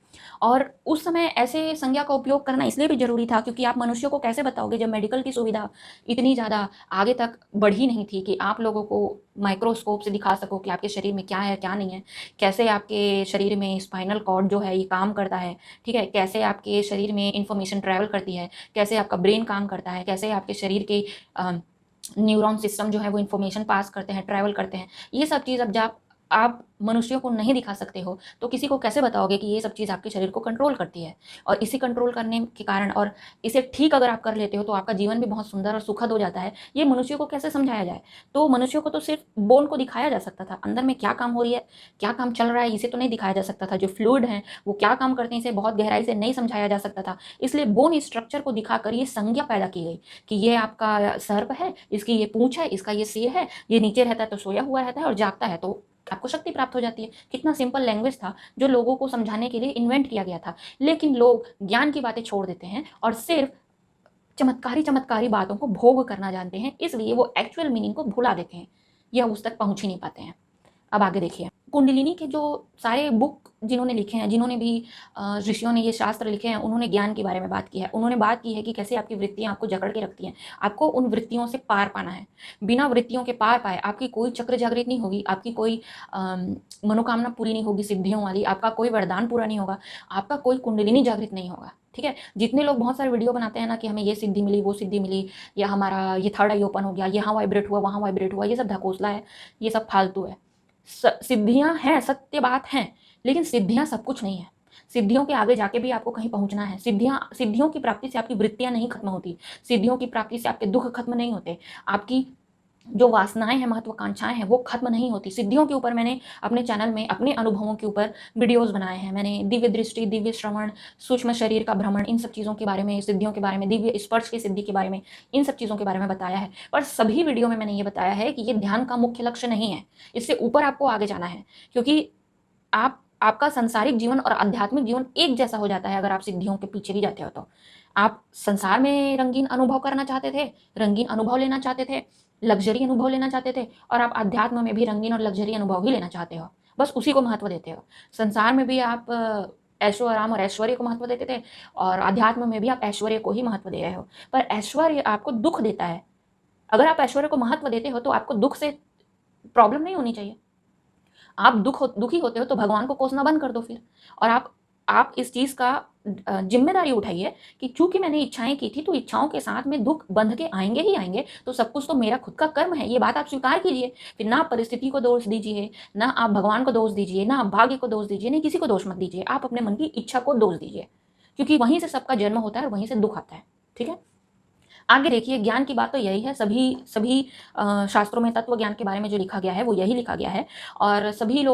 और उस समय ऐसे संज्ञा का उपयोग करना इसलिए भी जरूरी था क्योंकि आप मनुष्यों को कैसे बताओगे जब मेडिकल की सुविधा इतनी ज़्यादा आगे तक बढ़ी नहीं थी कि आप लोगों को माइक्रोस्कोप से दिखा सको कि आपके शरीर में क्या है क्या नहीं है, कैसे आपके शरीर में स्पाइनल कॉर्ड जो है ये काम करता है, ठीक है, कैसे आपके शरीर में इंफॉर्मेशन ट्रैवल करती है, कैसे आपका ब्रेन काम करता है, कैसे आपके शरीर के न्यूरॉन सिस्टम जो है वो इन्फॉर्मेशन पास करते हैं, ट्रैवल करते हैं। ये सब चीज़ अब जब आप मनुष्यों को नहीं दिखा सकते हो तो किसी को कैसे बताओगे कि ये सब चीज़ आपके शरीर को कंट्रोल करती है। और इसी कंट्रोल करने के कारण और इसे ठीक अगर आप कर लेते हो तो आपका जीवन भी बहुत सुंदर और सुखद हो जाता है। ये मनुष्यों को कैसे समझाया जाए? तो मनुष्यों को तो सिर्फ बोन को दिखाया जा सकता था, अंदर में क्या काम हो रही है, क्या काम चल रहा है, इसे तो नहीं दिखाया जा सकता था। जो फ्लूइड हैं वो क्या काम करते हैं इसे बहुत गहराई से नहीं समझाया जा सकता था। इसलिए बोन स्ट्रक्चर को दिखाकर ये संज्ञा पैदा की गई कि ये आपका सर्प है, इसकी ये पूंछ है, इसका ये सिर है, ये नीचे रहता है तो सोया हुआ रहता है और जागता है तो आपको शक्ति प्राप्त हो जाती है। कितना सिंपल लैंग्वेज था जो लोगों को समझाने के लिए इन्वेंट किया गया था। लेकिन लोग ज्ञान की बातें छोड़ देते हैं और सिर्फ चमत्कारी चमत्कारी बातों को भोग करना जानते हैं, इसलिए वो एक्चुअल मीनिंग को भुला देते हैं या उस तक पहुंच ही नहीं पाते हैं। अब आगे देखिए, कुंडलिनी के जो सारे बुक जिन्होंने लिखे हैं, जिन्होंने भी ऋषियों ने ये शास्त्र लिखे हैं, उन्होंने ज्ञान के बारे में बात की है। उन्होंने बात की है कि कैसे आपकी वृत्तियां आपको जकड़ के रखती हैं, आपको उन वृत्तियों से पार पाना है। बिना वृत्तियों के पार पाए आपकी कोई चक्र जागृत नहीं होगी, आपकी कोई मनोकामना पूरी नहीं होगी सिद्धियों वाली, आपका कोई वरदान पूरा नहीं होगा, आपका कोई कुंडलिनी जागृत नहीं होगा। ठीक है, जितने लोग बहुत सारे वीडियो बनाते हैं ना कि हमें ये सिद्धि मिली, वो सिद्धि मिली, या हमारा ये थर्ड आई ओपन हो गया, यहाँ वाइब्रेट हुआ, वहाँ वाइब्रेट हुआ, ये सब ढकोसला है, ये सब फालतू है। सिद्धियां हैं, सत्य बात है, लेकिन सिद्धियां सब कुछ नहीं है। सिद्धियों के आगे जाके भी आपको कहीं पहुंचना है। सिद्धियों की प्राप्ति से आपकी वृत्तियां नहीं खत्म होती, सिद्धियों की प्राप्ति से आपके दुख खत्म नहीं होते, आपकी जो वासनाएं हैं, महत्वाकांक्षाएं हैं, वो खत्म नहीं होती। सिद्धियों के ऊपर मैंने अपने चैनल में अपने अनुभवों के ऊपर वीडियोस बनाए हैं। मैंने दिव्य दृष्टि, दिव्य श्रवण, सूक्ष्म शरीर का भ्रमण, इन सब चीज़ों के बारे में, सिद्धियों के बारे में, दिव्य स्पर्श की सिद्धि के बारे में, इन सब चीज़ों के बारे में बताया है। पर सभी वीडियो में मैंने ये बताया है कि ये ध्यान का मुख्य लक्ष्य नहीं है, इससे ऊपर आपको आगे जाना है। क्योंकि आपका सांसारिक जीवन और आध्यात्मिक जीवन एक जैसा हो जाता है अगर आप सिद्धियों के पीछे भी जाते हो तो। आप संसार में रंगीन अनुभव करना चाहते थे, रंगीन अनुभव लेना चाहते थे, लग्जरी अनुभव लेना चाहते थे, और आप अध्यात्म में भी रंगीन और लग्जरी अनुभव ही लेना चाहते हो, बस उसी को महत्व देते हो। संसार में भी आप ऐशो आराम और ऐश्वर्य को महत्व देते थे, और अध्यात्म में भी आप ऐश्वर्य को ही महत्व दे रहे हो। पर ऐश्वर्य आपको दुख देता है। अगर आप ऐश्वर्य को महत्व देते हो तो आपको दुख से प्रॉब्लम नहीं होनी चाहिए। आप दुखी होते हो तो भगवान को कोसना बंद कर दो फिर। और आप इस चीज़ का जिम्मेदारी उठाइए कि चूंकि मैंने इच्छाएं की थी तो इच्छाओं के साथ में दुख बंध के आएंगे ही आएंगे, तो सब कुछ तो मेरा खुद का कर्म है, ये बात आप स्वीकार कीजिए। फिर ना आप परिस्थिति को दोष दीजिए, ना आप भगवान को दोष दीजिए, ना आप भाग्य को दोष दीजिए, नहीं किसी को दोष मत दीजिए, आप अपने मन की इच्छा को दोष दीजिए, क्योंकि वहीं से सबका जन्म होता है और वहीं से दुख आता है। ठीक है, आगे देखिए, ज्ञान की बात तो यही है। सभी सभी शास्त्रों में तत्व ज्ञान के बारे में जो लिखा गया है वो यही लिखा गया है। और सभी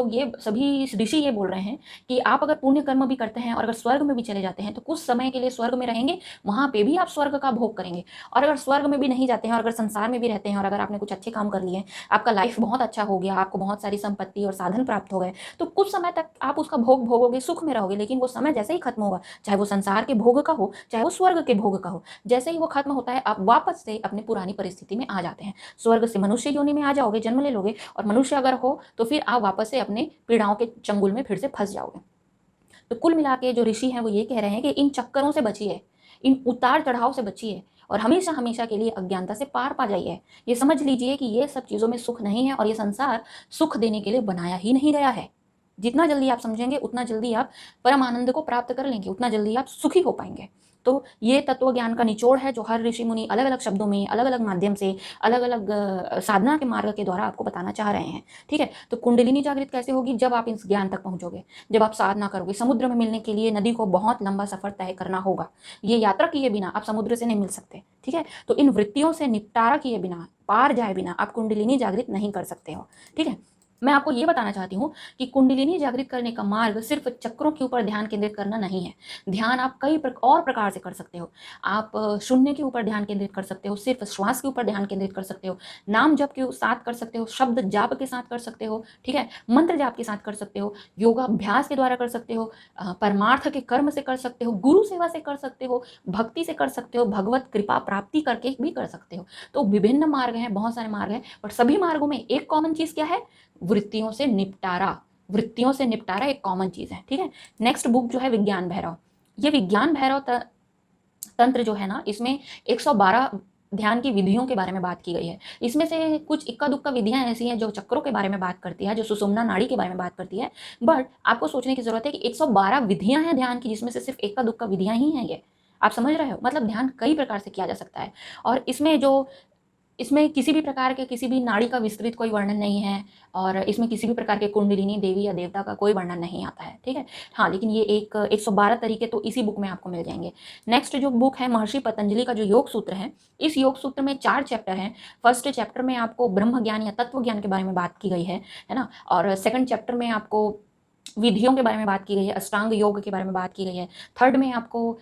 ऋषि ये बोल रहे हैं कि आप अगर पुण्य कर्म भी करते हैं और अगर स्वर्ग में भी चले जाते हैं तो कुछ समय के लिए स्वर्ग में रहेंगे, वहाँ पे भी आप स्वर्ग का भोग करेंगे। और अगर स्वर्ग में भी नहीं जाते हैं और अगर संसार में भी रहते हैं और अगर आपने कुछ अच्छे काम कर लिए, आपका लाइफ बहुत अच्छा हो गया, आपको बहुत सारी संपत्ति और साधन प्राप्त हो गए, तो कुछ समय तक आप उसका भोग भोगोगे, सुख में रहोगे। लेकिन वो समय जैसे ही खत्म होगा, चाहे वो संसार के भोग का हो चाहे वो स्वर्ग के भोग का हो, जैसे ही वो खत्म होता है आप वापस से अपनी पुरानी परिस्थिति में आ जाते हैं। स्वर्ग से मनुष्य योनि में आ जाओगे, जन्म ले लोगे, और मनुष्य अगर हो तो फिर आप वापस से अपने पीड़ाओं के चंगुल में फिर से फंस जाओगे। तो कुल मिला के जो ऋषि हैं वो ये कह रहे हैं कि इन चक्करों से बचिए, इन उतार चढ़ाव से बचिए, और हमेशा हमेशा के लिए अज्ञानता से पार पा जाइए। ये समझ लीजिए कि ये सब चीज़ों में सुख नहीं है और ये संसार सुख देने के लिए बनाया ही नहीं गया है। जितना जल्दी आप समझेंगे उतना जल्दी आप परम आनंद को प्राप्त कर लेंगे, उतना जल्दी आप सुखी हो पाएंगे। तो ये तत्व ज्ञान का निचोड़ है जो हर ऋषि मुनि अलग अलग शब्दों में, अलग अलग माध्यम से, अलग अलग साधना के मार्ग के द्वारा आपको बताना चाह रहे हैं। ठीक है, तो कुंडलिनी जागृत कैसे होगी? जब आप इस ज्ञान तक पहुंचोगे, जब आप साधना करोगे। समुद्र में मिलने के लिए नदी को बहुत लंबा सफर तय करना होगा। ये यात्रा किए बिना आप समुद्र से नहीं मिल सकते। ठीक है, तो इन वृत्तियों से निपटारा किए बिना, पार जाए बिना आप कुंडलिनी जागृत नहीं कर सकते हो। ठीक है, मैं आपको ये बताना चाहती हूँ कि कुंडलिनी जागृत करने का मार्ग सिर्फ चक्रों के ऊपर ध्यान केंद्रित करना नहीं है। ध्यान आप कई और प्रकार से कर सकते हो। आप शून्य के ऊपर ध्यान केंद्रित कर सकते हो, सिर्फ श्वास के ऊपर ध्यान केंद्रित कर सकते हो, नाम जप के साथ कर सकते हो, शब्द जाप के साथ कर सकते हो, ठीक है, मंत्र जाप के साथ कर सकते हो, योगाभ्यास के द्वारा कर सकते हो, परमार्थ के कर्म से कर सकते हो, गुरु सेवा से कर सकते हो, भक्ति से कर सकते हो, भगवत कृपा प्राप्ति करके भी कर सकते हो। तो विभिन्न मार्ग हैं, बहुत सारे मार्ग हैं, बट सभी मार्गों में एक कॉमन चीज क्या है? वृत्तियों से निपटारा। वृत्तियों से निपटारा एक कॉमन चीज है, ठीक है। नेक्स्ट बुक जो है विज्ञान भैरव। ये विज्ञान भैरव तंत्र जो है ना, इसमें 112 ध्यान की विधियों के बारे में बात की गई है। इसमें से कुछ इक्का दुक्का विधियां ऐसी हैं जो चक्रों के बारे में बात करती है, जो सुषुम्ना नाड़ी के बारे में बात करती है, बट आपको सोचने की जरूरत है कि 112 विधियां हैं ध्यान की, जिसमें से सिर्फ इक्का दुक्का विधियां ही हैं ये। आप समझ रहे हो? मतलब ध्यान कई प्रकार से किया जा सकता है, और इसमें किसी भी प्रकार के किसी भी नाड़ी का विस्तृत कोई वर्णन नहीं है, और इसमें किसी भी प्रकार के कुंडलिनी देवी या देवता का कोई वर्णन नहीं आता है, ठीक है। हाँ, लेकिन ये 112 तरीके तो इसी बुक में आपको मिल जाएंगे। नेक्स्ट जो बुक है महर्षि पतंजलि का जो योग सूत्र है, इस योग सूत्र में 4 चैप्टर हैं। फर्स्ट चैप्टर में आपको ब्रह्म ज्ञान या तत्व ज्ञान के बारे में बात की गई है ना, और सेकंड चैप्टर में आपको विधियों के बारे में बात की गई है, अष्टांग योग के बारे में बात की गई है, थर्ड में आपको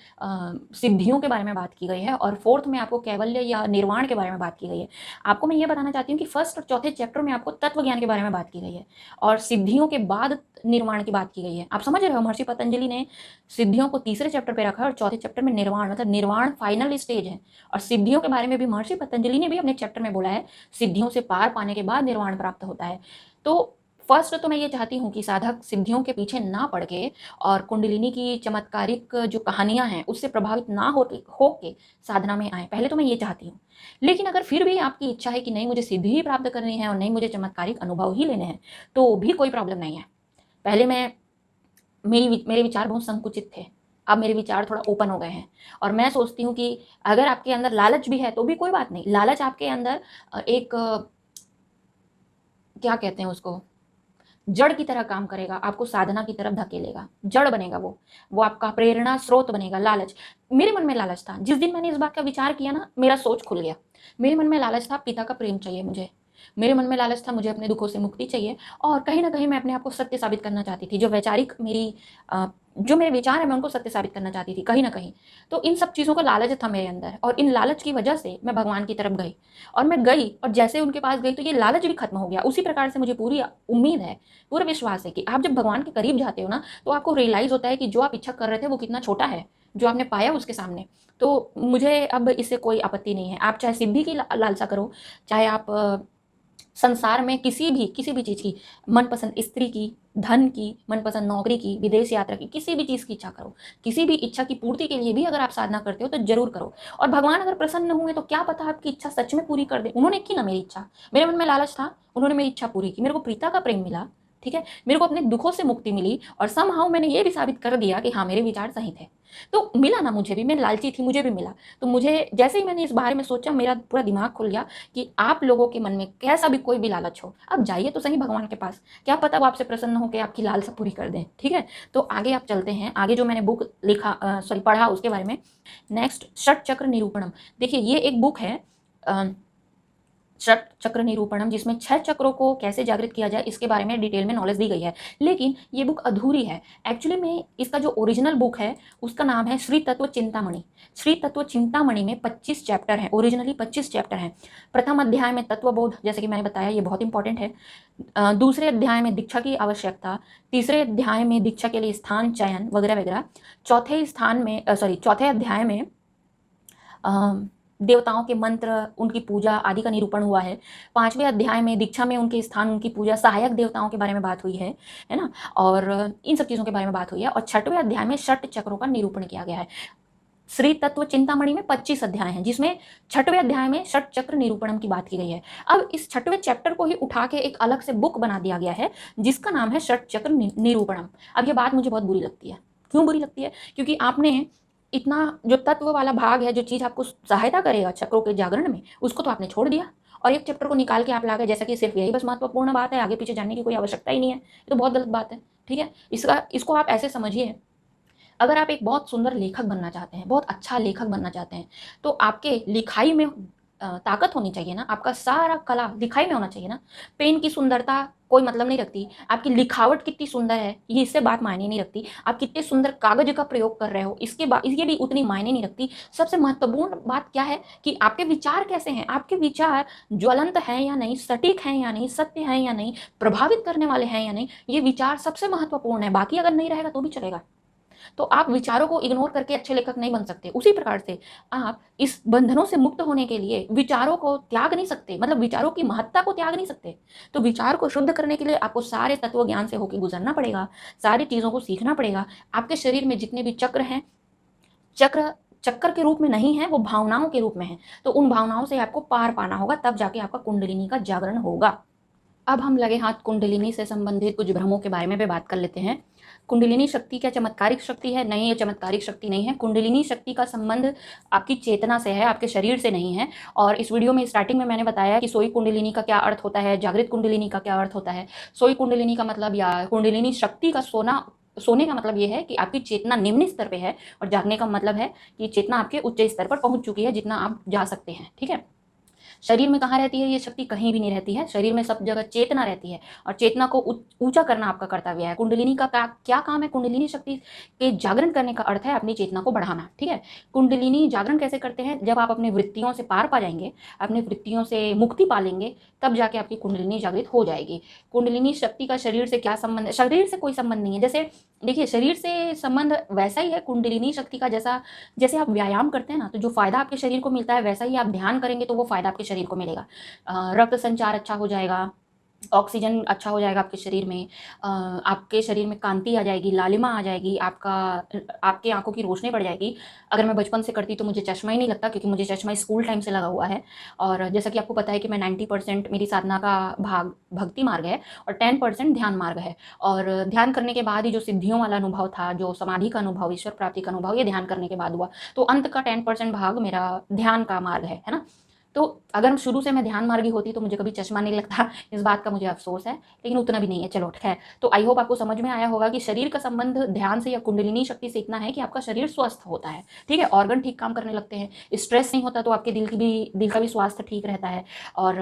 सिद्धियों के बारे में बात की गई है, और फोर्थ में आपको कैवल्य या निर्वाण के बारे में बात की गई है। आपको मैं ये बताना चाहती हूँ कि फर्स्ट और चौथे चैप्टर में आपको तत्व ज्ञान के बारे में बात की गई है, और सिद्धियों के बाद निर्वाण की बात की गई है। आप समझ रहे हो? महर्षि पतंजलि ने सिद्धियों को तीसरे चैप्टर पे रखा है, और चौथे चैप्टर में निर्वाण, मतलब निर्वाण फाइनल स्टेज है। और सिद्धियों के बारे में भी महर्षि पतंजलि ने भी अपने चैप्टर में बोला है, सिद्धियों से पार पाने के बाद निर्वाण प्राप्त होता है। तो फर्स्ट तो मैं ये चाहती हूँ कि साधक सिद्धियों के पीछे ना पड़ के और कुंडलिनी की चमत्कारिक जो कहानियां हैं उससे प्रभावित ना हो के साधना में आए। पहले तो मैं ये चाहती हूँ। लेकिन अगर फिर भी आपकी इच्छा है कि नहीं, मुझे सिद्धि ही प्राप्त करनी है और नहीं, मुझे चमत्कारिक अनुभव ही लेने हैं, तो भी कोई प्रॉब्लम नहीं है। पहले मेरे विचार बहुत संकुचित थे, अब मेरे विचार थोड़ा ओपन हो गए हैं, और मैं सोचती हूँ कि अगर आपके अंदर लालच भी है तो भी कोई बात नहीं। लालच आपके अंदर एक क्या कहते हैं उसको, जड़ की तरह काम करेगा, आपको साधना की तरफ धकेलेगा, जड़ बनेगा वो आपका प्रेरणा स्रोत बनेगा। लालच, मेरे मन में लालच था। जिस दिन मैंने इस बात का विचार किया ना, मेरा सोच खुल गया। मेरे मन में लालच था, पिता का प्रेम चाहिए मुझे। मेरे मन में लालच था, मुझे अपने दुखों से मुक्ति चाहिए, और कहीं ना कहीं मैं अपने आप को सत्य साबित करना चाहती थी। जो मेरे विचार है, मैं उनको सत्य साबित करना चाहती थी कहीं ना कहीं। तो इन सब चीज़ों का लालच था मेरे अंदर, और इन लालच की वजह से मैं भगवान की तरफ गई, और मैं गई, और जैसे उनके पास गई तो ये लालच भी खत्म हो गया। उसी प्रकार से मुझे पूरी उम्मीद है, पूरा विश्वास है कि आप जब भगवान के करीब जाते हो ना, तो आपको रियलाइज होता है कि जो आप इच्छा कर रहे थे वो कितना छोटा है, जो आपने पाया उसके सामने। तो मुझे अब इससे कोई आपत्ति नहीं है। आप चाहे सिद्धि की लालसा करो, चाहे आप संसार में किसी भी चीज़ की, मनपसंद स्त्री की, धन की, मनपसंद नौकरी की, विदेश यात्रा की, किसी भी चीज़ की इच्छा करो। किसी भी इच्छा की पूर्ति के लिए भी अगर आप साधना करते हो तो जरूर करो, और भगवान अगर प्रसन्न हुए तो क्या पता आपकी इच्छा सच में पूरी कर दे। उन्होंने की ना मेरी इच्छा, मेरे मन में लालच था, उन्होंने मेरी इच्छा पूरी की, मेरे को प्रीता का प्रेम मिला, ठीक है, मेरे को अपने दुखों से मुक्ति मिली, और समहाउ मैंने ये भी साबित कर दिया कि हाँ, मेरे विचार सही थे। तो मिला ना मुझे भी, मैं लालची थी, मुझे भी मिला। तो मुझे जैसे ही मैंने इस बारे में सोचा, मेरा पूरा दिमाग खुल गया कि आप लोगों के मन में कैसा भी कोई भी लालच हो, आप जाइए तो सही भगवान के पास, क्या पता वो आपसे प्रसन्न हो के आपकी लालसा पूरी कर दें, ठीक है। तो आगे आप चलते हैं, आगे जो मैंने बुक पढ़ा उसके बारे में। नेक्स्ट, षट चक्र निरूपणम। देखिए, ये एक बुक है षट चक्र निरूपणम, जिसमें 6 चक्रों को कैसे जागृत किया जाए इसके बारे में डिटेल में नॉलेज दी गई है। लेकिन ये बुक अधूरी है एक्चुअली में। इसका जो ओरिजिनल बुक है उसका नाम है श्री तत्व चिंतामणि। श्री तत्व चिंतामणि में 25 चैप्टर हैं, ओरिजिनली 25 चैप्टर हैं। प्रथम अध्याय में तत्वबोध, जैसे कि मैंने बताया, ये बहुत इंपॉर्टेंट है। दूसरे अध्याय में दीक्षा की आवश्यकता, तीसरे अध्याय में दीक्षा के लिए स्थान चयन वगैरह वगैरह, चौथे अध्याय में देवताओं के मंत्र, उनकी पूजा आदि का निरूपण हुआ है। 5वें अध्याय में दीक्षा में उनके स्थान, उनकी पूजा, सहायक देवताओं के बारे में बात हुई है ना, और इन सब चीज़ों के बारे में बात हुई है। और 6वें अध्याय में षट चक्रों का निरूपण किया गया है। श्री तत्व चिंतामणि में 25 अध्याय हैं, जिसमें 6वें अध्याय में षट चक्र निरूपणम की बात की गई है। अब इस 6वें चैप्टर को ही उठा के एक अलग से बुक बना दिया गया है, जिसका नाम है षट चक्र निरूपणम। अब ये बात मुझे बहुत बुरी लगती है। क्यों बुरी लगती है? क्योंकि आपने इतना जो तत्व वाला भाग है, जो चीज़ आपको सहायता करेगा चक्रों के जागरण में, उसको तो आपने छोड़ दिया, और एक चैप्टर को निकाल के आप ला गए, जैसा कि सिर्फ यही बस महत्वपूर्ण बात है, आगे पीछे जानने की कोई आवश्यकता ही नहीं है। ये तो बहुत गलत बात है, ठीक है। इसको आप ऐसे समझिए, अगर आप एक बहुत सुंदर लेखक बनना चाहते हैं, बहुत अच्छा लेखक बनना चाहते हैं, तो आपके लिखाई में ताकत होनी चाहिए ना, आपका सारा कला दिखाई में होना चाहिए ना। पेन की सुंदरता कोई मतलब नहीं रखती, आपकी लिखावट कितनी सुंदर है ये इससे बात मायने नहीं रखती, आप कितने सुंदर कागज का प्रयोग कर रहे हो इसके बाद ये भी उतनी मायने नहीं रखती। सबसे महत्वपूर्ण बात क्या है कि आपके विचार कैसे हैं, आपके विचार ज्वलंत हैं या नहीं, सटीक हैं या नहीं, सत्य हैं या नहीं, प्रभावित करने वाले हैं या नहीं, ये विचार सबसे महत्वपूर्ण है। बाकी अगर नहीं रहेगा तो भी चलेगा। तो आप विचारों को इग्नोर करके अच्छे लेखक नहीं बन सकते। उसी प्रकार से आप इस बंधनों से मुक्त होने के लिए विचारों को त्याग नहीं सकते, मतलब विचारों की महत्ता को त्याग नहीं सकते। तो विचार को शुद्ध करने के लिए आपको सारे तत्व ज्ञान से होकर गुजरना पड़ेगा, सारी चीज़ों को सीखना पड़ेगा। आपके शरीर में जितने भी चक्र हैं, चक्र चक्कर के रूप में नहीं है, वो भावनाओं के रूप में है। तो उन भावनाओं से आपको पार पाना होगा, तब जाके आपका कुंडलिनी का जागरण होगा। अब हम लगे हाथ कुंडलिनी से संबंधित कुछ भ्रमों के बारे में भी बात कर लेते हैं। कुंडलिनी शक्ति क्या चमत्कारिक शक्ति है? नहीं, ये चमत्कारिक शक्ति नहीं है। कुंडलिनी शक्ति का संबंध आपकी चेतना से है, आपके शरीर से नहीं है। और इस वीडियो में स्टार्टिंग में मैंने बताया कि सोई कुंडलिनी का क्या अर्थ होता है, जागृत कुंडलिनी का क्या अर्थ होता है। सोई कुंडलिनी का मतलब या कुंडलिनी शक्ति का सोने का मतलब ये है कि आपकी चेतना निम्न स्तर पे है, और जागने का मतलब है कि चेतना आपके उच्च स्तर पर पहुंच चुकी है, जितना आप जा सकते हैं। ठीक है। शरीर में कहाँ रहती है ये शक्ति? कहीं भी नहीं रहती है। शरीर में सब जगह चेतना रहती है, और चेतना को ऊंचा करना आपका कर्तव्य है। कुंडलिनी का क्या काम है? कुंडलिनी शक्ति के जागरण करने का अर्थ है अपनी चेतना को बढ़ाना। ठीक है। कुंडलिनी जागरण कैसे करते हैं? जब आप अपने वृत्तियों से पार पा जाएंगे, अपने वृत्तियों से मुक्ति पा लेंगे, तब जाके आपकी कुंडलिनी जागृत हो जाएगी। कुंडलिनी शक्ति का शरीर से क्या संबंध है? शरीर से कोई संबंध नहीं है। जैसे देखिए, शरीर से संबंध वैसा ही है कुंडलिनी शक्ति का, जैसे आप व्यायाम करते हैं ना, तो जो फायदा आपके शरीर को मिलता है, वैसा ही आप ध्यान करेंगे तो वो फायदा आपके शरीर को मिलेगा। रक्त संचार अच्छा हो जाएगा, ऑक्सीजन अच्छा हो जाएगा आपके शरीर में, आपके शरीर में कांति आ जाएगी, लालिमा आ जाएगी, आपके आंखों की रोशनी बढ़ जाएगी। अगर मैं बचपन से करती तो मुझे चश्मा ही नहीं लगता, क्योंकि मुझे चश्मा स्कूल टाइम से लगा हुआ है। और जैसा कि आपको पता है कि मैं 90% मेरी साधना का भाग भक्ति मार्ग है, और 10% ध्यान मार्ग है। और ध्यान करने के बाद ही जो सिद्धियों वाला अनुभव था, जो समाधि का अनुभव, ईश्वर प्राप्ति का अनुभव, ये ध्यान करने के बाद हुआ। तो अंत का 10% भाग मेरा ध्यान का मार्ग है ना। तो अगर शुरू से मैं ध्यान मार्गी होती तो मुझे कभी चश्मा नहीं लगता। इस बात का मुझे अफसोस है, लेकिन उतना भी नहीं है। चलो खैर, तो आई होप आपको समझ में आया होगा कि शरीर का संबंध ध्यान से या कुंडलिनी शक्ति से इतना है कि आपका शरीर स्वस्थ होता है। ठीक है, ऑर्गन ठीक काम करने लगते हैं, स्ट्रेस नहीं होता, तो आपके दिल का भी स्वास्थ्य ठीक रहता है, और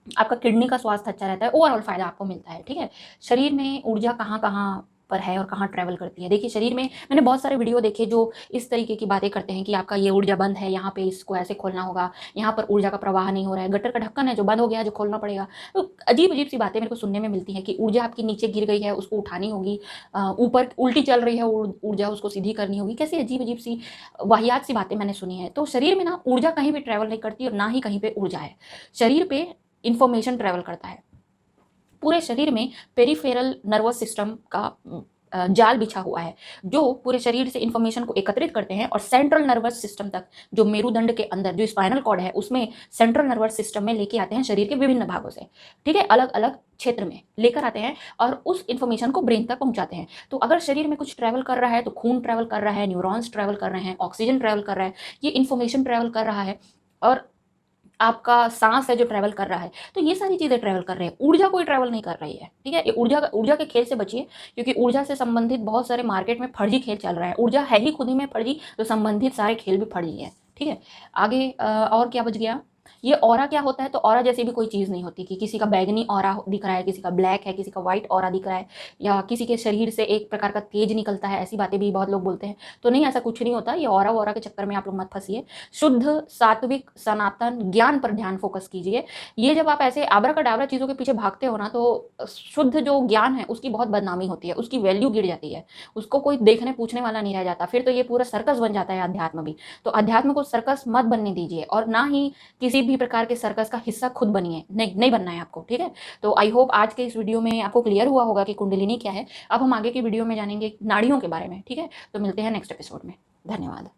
आपका किडनी का स्वास्थ्य अच्छा रहता है, ओवरऑल फायदा आपको मिलता है। ठीक है। शरीर में ऊर्जा कहाँ कहाँ पर है और कहाँ ट्रैवल करती है? देखिए, शरीर में मैंने बहुत सारे वीडियो देखे जो इस तरीके की बातें करते हैं कि आपका ये ऊर्जा बंद है, यहाँ पे इसको ऐसे खोलना होगा, यहाँ पर ऊर्जा का प्रवाह नहीं हो रहा है, गटर का ढक्कन है जो बंद हो गया है, जो खोलना पड़ेगा। तो अजीब अजीब सी बातें मेरे को सुनने में मिलती हैं कि ऊर्जा आपकी नीचे गिर गई है, उसको उठानी होगी, ऊपर उल्टी चल रही है ऊर्जा, उसको सीधी करनी होगी। कैसी अजीब अजीब सी वाहियात सी बातें मैंने सुनी है। तो शरीर में ना ऊर्जा कहीं भी ट्रैवल नहीं करती, और ना ही कहीं पर ऊर्जा है। शरीर पे इंफॉर्मेशन ट्रैवल करता है। पूरे शरीर में पेरिफेरल नर्वस सिस्टम का जाल बिछा हुआ है, जो पूरे शरीर से इंफॉर्मेशन को एकत्रित करते हैं, और सेंट्रल नर्वस सिस्टम तक, जो मेरुदंड के अंदर जो स्पाइनल कॉर्ड है, उसमें सेंट्रल नर्वस सिस्टम में लेके आते हैं शरीर के विभिन्न भागों से। ठीक है, अलग अलग क्षेत्र में लेकर आते हैं, और उस इंफॉर्मेशन को ब्रेन तक पहुंचाते हैं। तो अगर शरीर में कुछ ट्रैवल कर रहा है, तो खून ट्रैवल कर रहा है, न्यूरॉन्स ट्रैवल कर रहे हैं, ऑक्सीजन ट्रैवल कर रहा है, ये इंफॉर्मेशन ट्रैवल कर रहा है, और आपका सांस है जो ट्रैवल कर रहा है। तो ये सारी चीज़ें ट्रैवल कर रहे हैं, ऊर्जा कोई ट्रैवल नहीं कर रही है। ठीक है, ये ऊर्जा के खेल से बचिए, क्योंकि ऊर्जा से संबंधित बहुत सारे मार्केट में फर्जी खेल चल रहा है। ऊर्जा है ही खुद ही में फर्जी, तो संबंधित सारे खेल भी फर्जी है। ठीक है। आगे और क्या बच गया? ये ऑरा क्या होता है? तो ऑरा जैसी भी कोई चीज़ नहीं होती कि किसी का बैगनी ऑरा दिख रहा है, किसी का ब्लैक है, किसी का व्हाइट ऑरा दिख रहा है, या किसी के शरीर से एक प्रकार का तेज निकलता है, ऐसी बातें भी बहुत लोग बोलते हैं। तो नहीं, ऐसा कुछ नहीं होता। ये ऑरा के चक्कर में आप लोग मत फंसिए। शुद्ध सात्विक सनातन ज्ञान पर ध्यान फोकस कीजिए। ये जब आप ऐसे आबरा चीज़ों के पीछे भागते हो ना, तो शुद्ध जो ज्ञान है उसकी बहुत बदनामी होती है, उसकी वैल्यू गिर जाती है, उसको कोई देखने पूछने वाला नहीं रह जाता। फिर तो ये पूरा सर्कस बन जाता है अध्यात्म भी। तो अध्यात्म को सर्कस मत बनने दीजिए, और ना ही किसी भी प्रकार के सर्कस का हिस्सा खुद बनिए। नहीं बनना है आपको। ठीक है। तो आई होप आज के इस वीडियो में आपको क्लियर हुआ होगा कि कुंडलिनी क्या है। अब हम आगे की वीडियो में जानेंगे नाड़ियों के बारे में। ठीक है। तो मिलते हैं नेक्स्ट एपिसोड में। धन्यवाद।